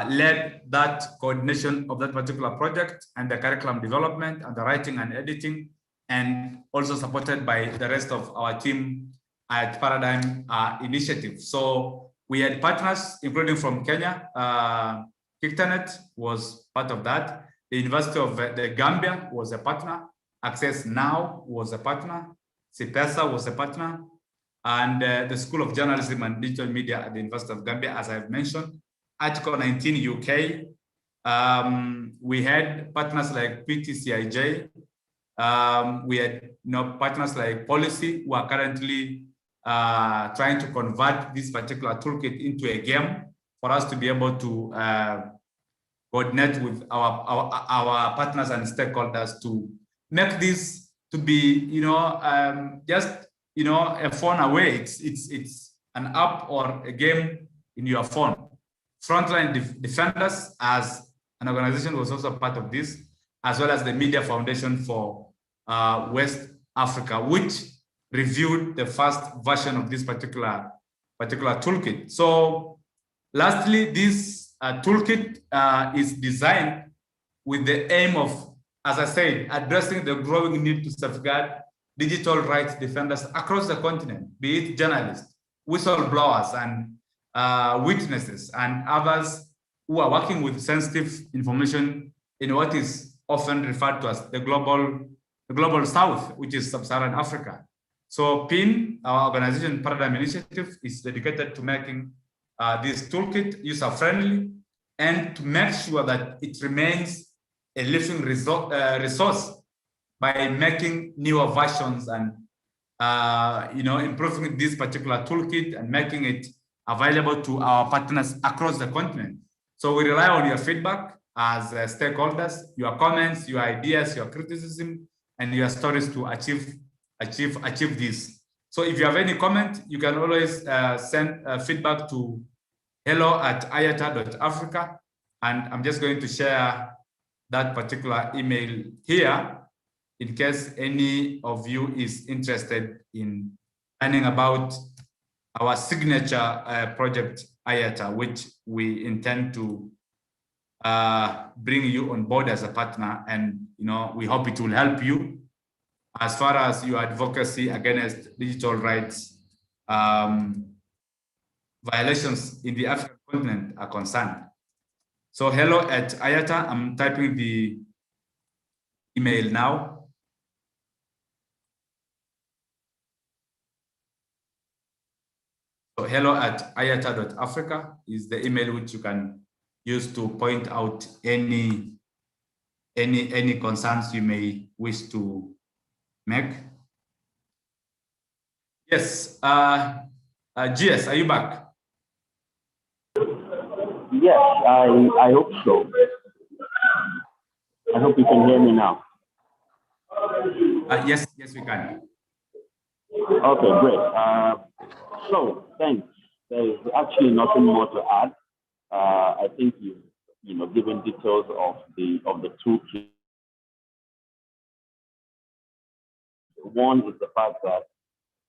led that coordination of that particular project and the curriculum development and the writing and editing, and also supported by the rest of our team at Paradigm Initiative. So we had partners, including from Kenya. Kictanet was part of that. The University of the Gambia was a partner. Access Now was a partner. CIPESA was a partner. And the School of Journalism and Digital Media at the University of Gambia, as I've mentioned. Article 19 UK. We had partners like PTCIJ. We had partners like Policy, who are currently trying to convert this particular toolkit into a game for us to be able to coordinate with our partners and stakeholders to make this to be, just, a phone away. It's an app or a game in your phone. Frontline Defenders as an organization was also part of this, as well as the Media Foundation for West Africa, which reviewed the first version of this particular toolkit. So lastly, this toolkit is designed with the aim of, as I said, addressing the growing need to safeguard digital rights defenders across the continent, be it journalists, whistleblowers, and witnesses, and others who are working with sensitive information in what is often referred to as the global South, which is sub-Saharan Africa. So PIN, our organization Paradigm Initiative, is dedicated to making this toolkit user-friendly and to make sure that it remains a living resource by making newer versions and improving this particular toolkit and making it available to our partners across the continent. So we rely on your feedback as stakeholders, your comments, your ideas, your criticism, and your stories to achieve this. So if you have any comment, you can always send feedback to hello@iata.africa, and I'm just going to share that particular email here in case any of you is interested in learning about our signature project IATA, which we intend to bring you on board as a partner, and we hope it will help you as far as your advocacy against digital rights violations in the African continent are concerned. So hello@iata, I'm typing the email now. So hello@iata.africa is the email which you can use to point out any concerns you may wish to make. Yes, GS, are you back? Yes, I hope so. I hope you can hear me now. Yes, we can. Okay, great. So thanks. There's actually nothing more to add. I think you've given details of the toolkit. One is the fact that,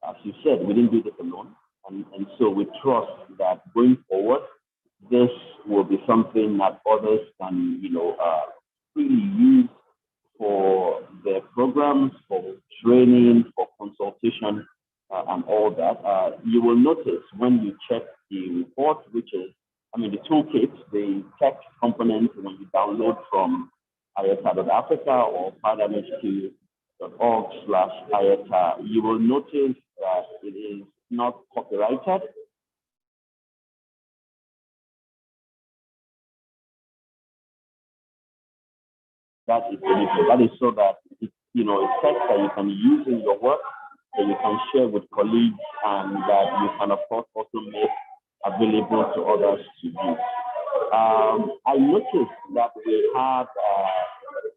as you said, we didn't do this alone, and so we trust that going forward, this will be something that others can, really use for their programs, for training, for consultation, and all that. You will notice when you check the report, which is, the toolkit, the text component when you download from IATA.Africa or Paradigm HQ www.unaccomplished.org/IATA. You will notice that it is not copyrighted. That is so that it's a text that you can use in your work, that you can share with colleagues, and that you can of course also make available to others to use. I noticed that we had,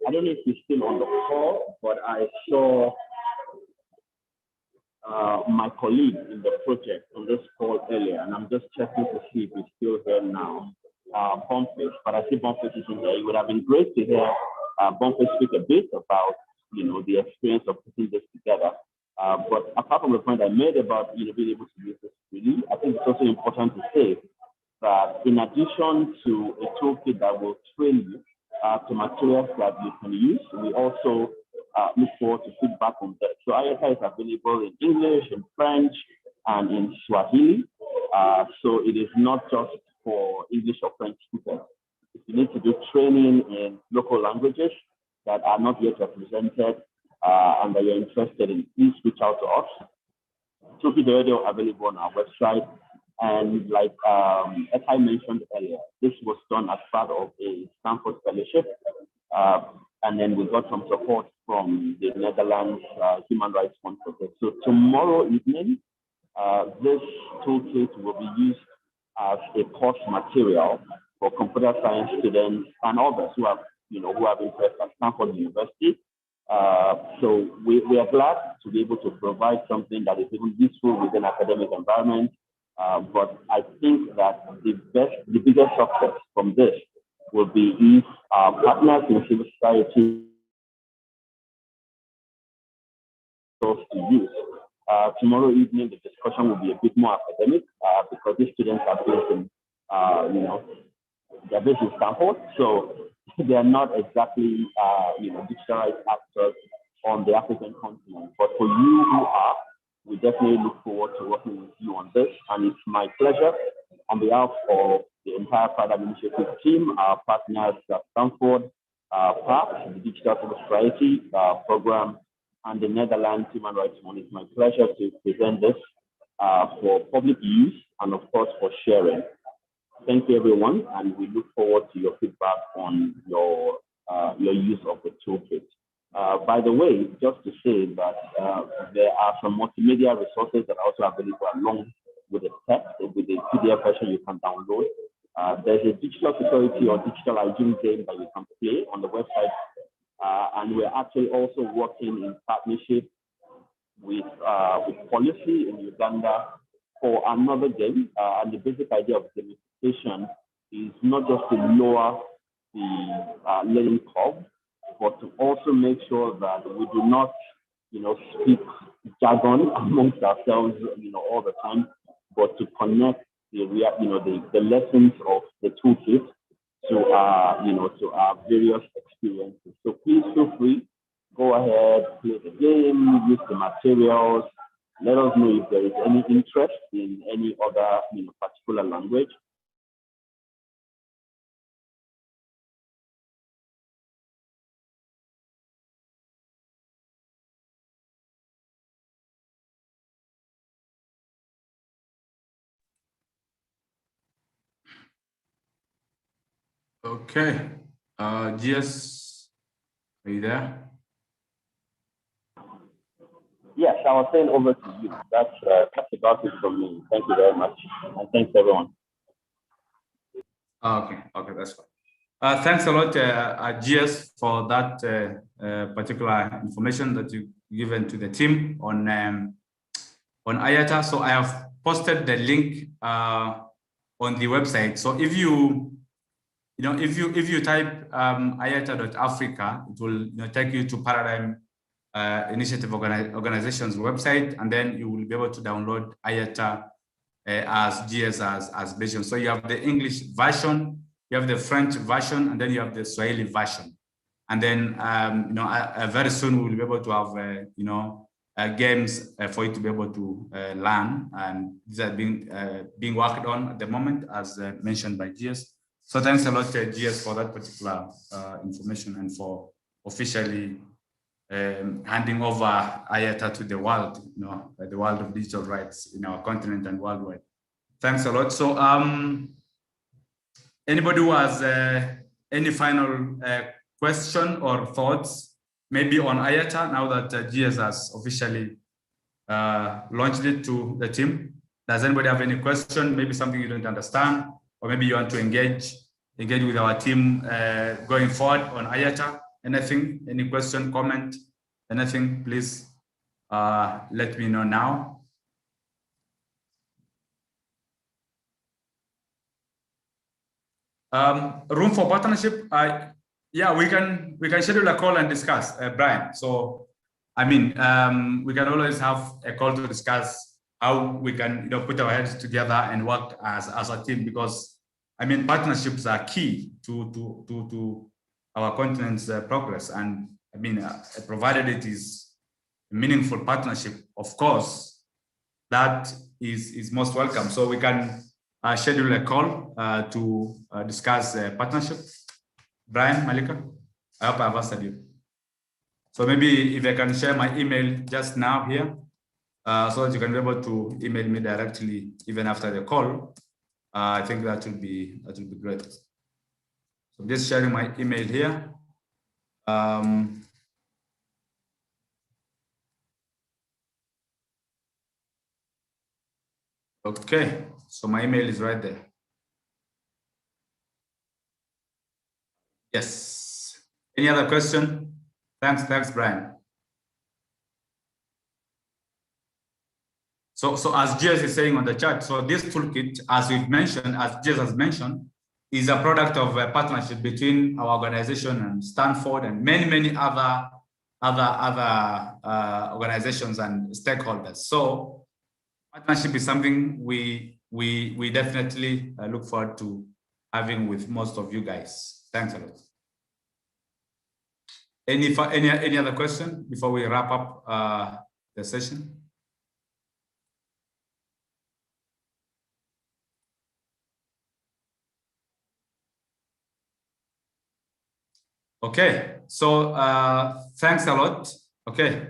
I don't know if you're still on the call, but I saw my colleague in the project on this call earlier, and I'm just checking to see if he's still here now. Boniface, but I see Boniface is in there. It would have been great to hear Boniface speak a bit about the experience of putting this together. But apart from the point I made about being able to use this freely, I think it's also important to say that in addition to a toolkit that will train you to materials that you can use, we also look forward to feedback on that. So IATA is available in English, in French, and in Swahili. So it is not just for English or French speakers. If you need to do training in local languages that are not yet represented and that you're interested in, please reach out to us. Toolkit is already available on our website. And like as I mentioned earlier, this was done as part of a Stanford Fellowship. And then we got some support from the Netherlands Human Rights Fund Project. So tomorrow evening, this toolkit will be used as a course material for computer science students and others who have, who have interest at Stanford University. So we are glad to be able to provide something that is even useful within academic environment. But I think that the biggest success from this will be if our partners in civil society to use. Tomorrow evening, the discussion will be a bit more academic because these students are based in, they're based in Stanford, so they are not exactly, digitalized actors on the African continent. But for you who are, we definitely look forward to working with you on this. And it's my pleasure on behalf of the entire Product Initiative team, our partners at Stanford, PAC, the Digital Civil Society program, and the Netherlands Human Rights Fund. It's my pleasure to present this for public use and of course for sharing. Thank you everyone, and we look forward to your feedback on your use of the toolkit. By the way, just to say that there are some multimedia resources that are also available along with the text, with the PDF version you can download. There's a digital security or digital hygiene game that you can play on the website. And we're actually also working in partnership with Policy in Uganda for another game. And the basic idea of gamification is not just to lower the learning curve, but to also make sure that we do not, speak jargon amongst ourselves, all the time, but to connect the lessons of the toolkit to our various experiences. So please feel free, go ahead, play the game, use the materials. Let us know if there is any interest in any other particular language. Okay, GS, are you there? Yes, I was saying over to you. That's about it from me. Thank you very much, and thanks everyone. Okay, that's fine. Thanks a lot, GS, for that particular information that you've given to the team on IATA. So I have posted the link on the website. So if you if you type IATA.Africa, it will take you to Paradigm Initiative Organization's website, and then you will be able to download IATA as GS as mentioned. So you have the English version, you have the French version, and then you have the Swahili version. And then very soon we will be able to have games for you to be able to learn, and these are being worked on at the moment, as mentioned by GS. So thanks a lot, GS, for that particular information and for officially handing over IATA to the world, the world of digital rights in our continent and worldwide. Thanks a lot. So anybody who has any final question or thoughts, maybe on IATA, now that GS has officially launched it to the team? Does anybody have any question? Maybe something you don't understand, or maybe you want to engage with our team going forward on IATA? Anything, any question, comment, anything, please let me know now. Room for partnership. Yeah, we can schedule a call and discuss, Brian. So, I mean, we can always have a call to discuss how we can, put our heads together and work as a team, because I mean, partnerships are key to our continent's progress. And I mean, provided it is a meaningful partnership, of course, that is most welcome. So we can schedule a call to discuss partnership. Brian, Malika, I hope I've answered you. So maybe if I can share my email just now here, so that you can be able to email me directly even after the call. I think that will be great. So I'm just sharing my email here. Okay, so my email is right there. Yes. Any other question? Thanks, Brian. So as GS is saying on the chat, so this toolkit, as we've mentioned, as GS has mentioned, is a product of a partnership between our organization and Stanford and many other organizations and stakeholders. So partnership is something we definitely look forward to having with most of you guys. Thanks a lot. Any other question before we wrap up the session? Okay, so thanks a lot. Okay,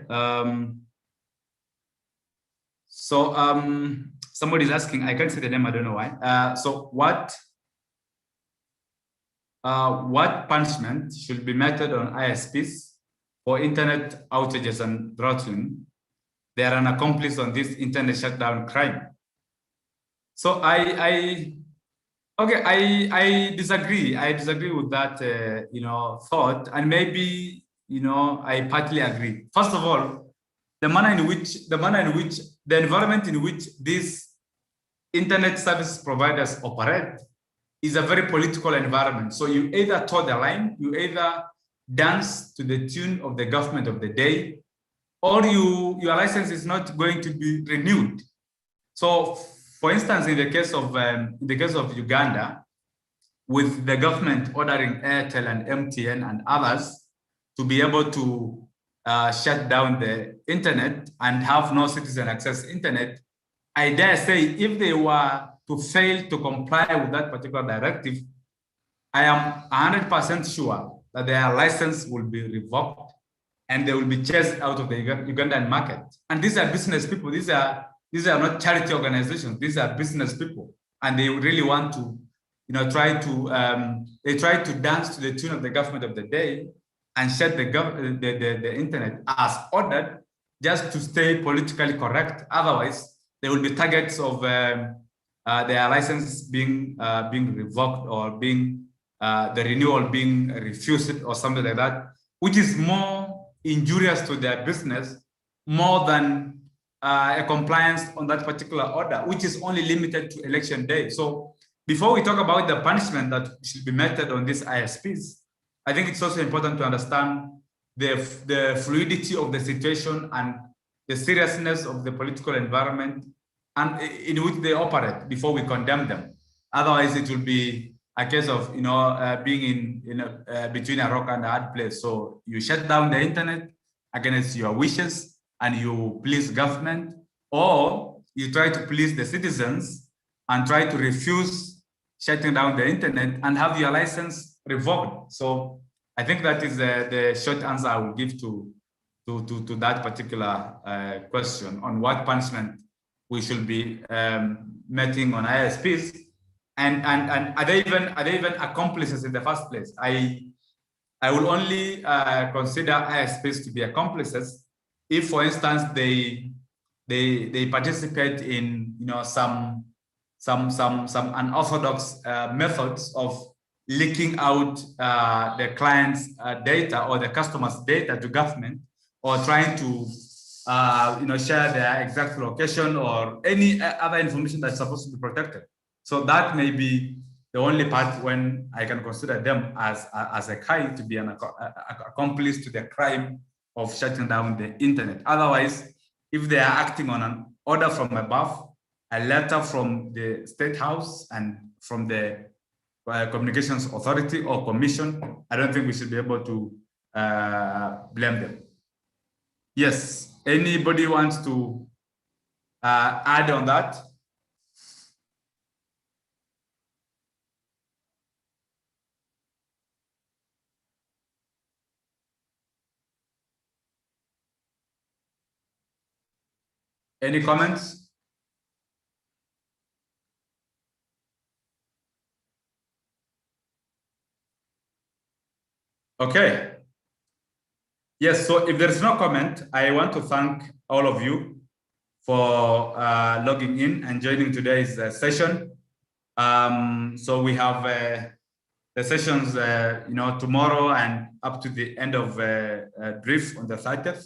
somebody's asking, I can't see the name, I don't know why. So what punishment should be meted on ISPs for internet outages and throttling? They are unaccomplished on this internet shutdown crime. So I disagree. I disagree with that, thought, and maybe, I partly agree. First of all, the environment in which these internet service providers operate is a very political environment. So you either toe the line, you either dance to the tune of the government of the day, or your license is not going to be renewed. So, for instance, in the case of Uganda, with the government ordering Airtel and MTN and others to be able to shut down the internet and have no citizen access internet, I dare say if they were to fail to comply with that particular directive, I am 100% sure that their license will be revoked and they will be chased out of the Ugandan market. And these are business people. These are not charity organizations. These are business people, and they really want to, try to dance to the tune of the government of the day and shut the internet as ordered, just to stay politically correct. Otherwise, they will be targets of their license being revoked, or being the renewal being refused, or something like that, which is more injurious to their business more than a compliance on that particular order, which is only limited to election day. So before we talk about the punishment that should be meted on these ISPs, I think it's also important to understand the fluidity of the situation and the seriousness of the political environment and in which they operate before we condemn them. Otherwise, it will be a case of being in between a rock and a hard place. So you shut down the internet against your wishes and you please government, or you try to please the citizens and try to refuse shutting down the internet and have your license revoked. So I think that is the short answer I will give to to that particular question on what punishment we should be meting on ISPs, and are they even accomplices in the first place? I will only consider ISPs to be accomplices if, for instance, they participate in some unorthodox methods of leaking out the client's data or the customer's data to government, or trying to share their exact location or any other information that's supposed to be protected. So that may be the only part when I can consider them as a kind to be an accomplice to the crime of shutting down the internet. Otherwise, if they are acting on an order from above, a letter from the State House and from the Communications Authority or Commission, I don't think we should be able to blame them. Yes, anybody wants to add on that? Any comments? Okay. Yes, so if there's no comment, I want to thank all of you for logging in and joining today's session. So we have the sessions tomorrow and up to the end of Drift on the 30th.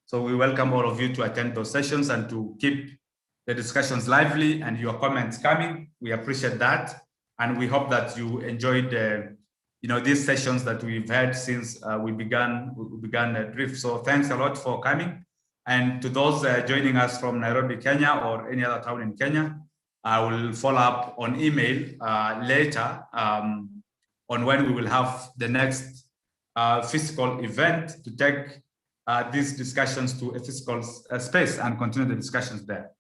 So we welcome all of you to attend those sessions and to keep the discussions lively and your comments coming. We appreciate that. And we hope that you enjoyed these sessions that we've had since we began Drift. So thanks a lot for coming. And to those joining us from Nairobi, Kenya, or any other town in Kenya, I will follow up on email later on when we will have the next physical event to take these discussions to a physical space and continue the discussions there.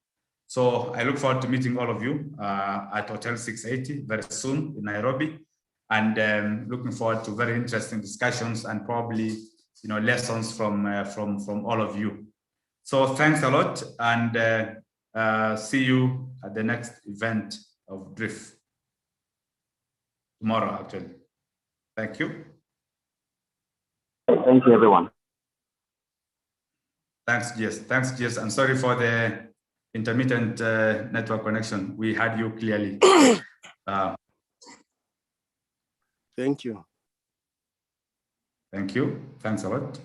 So I look forward to meeting all of you at Hotel 680 very soon in Nairobi, and looking forward to very interesting discussions and probably lessons from all of you. So thanks a lot, and see you at the next event of Drift tomorrow, actually. Thank you. Thank you, everyone. Thanks, Jess. Thanks, Jess. I'm sorry for the intermittent network connection. We had you clearly. Thank you. Thank you. Thanks a lot.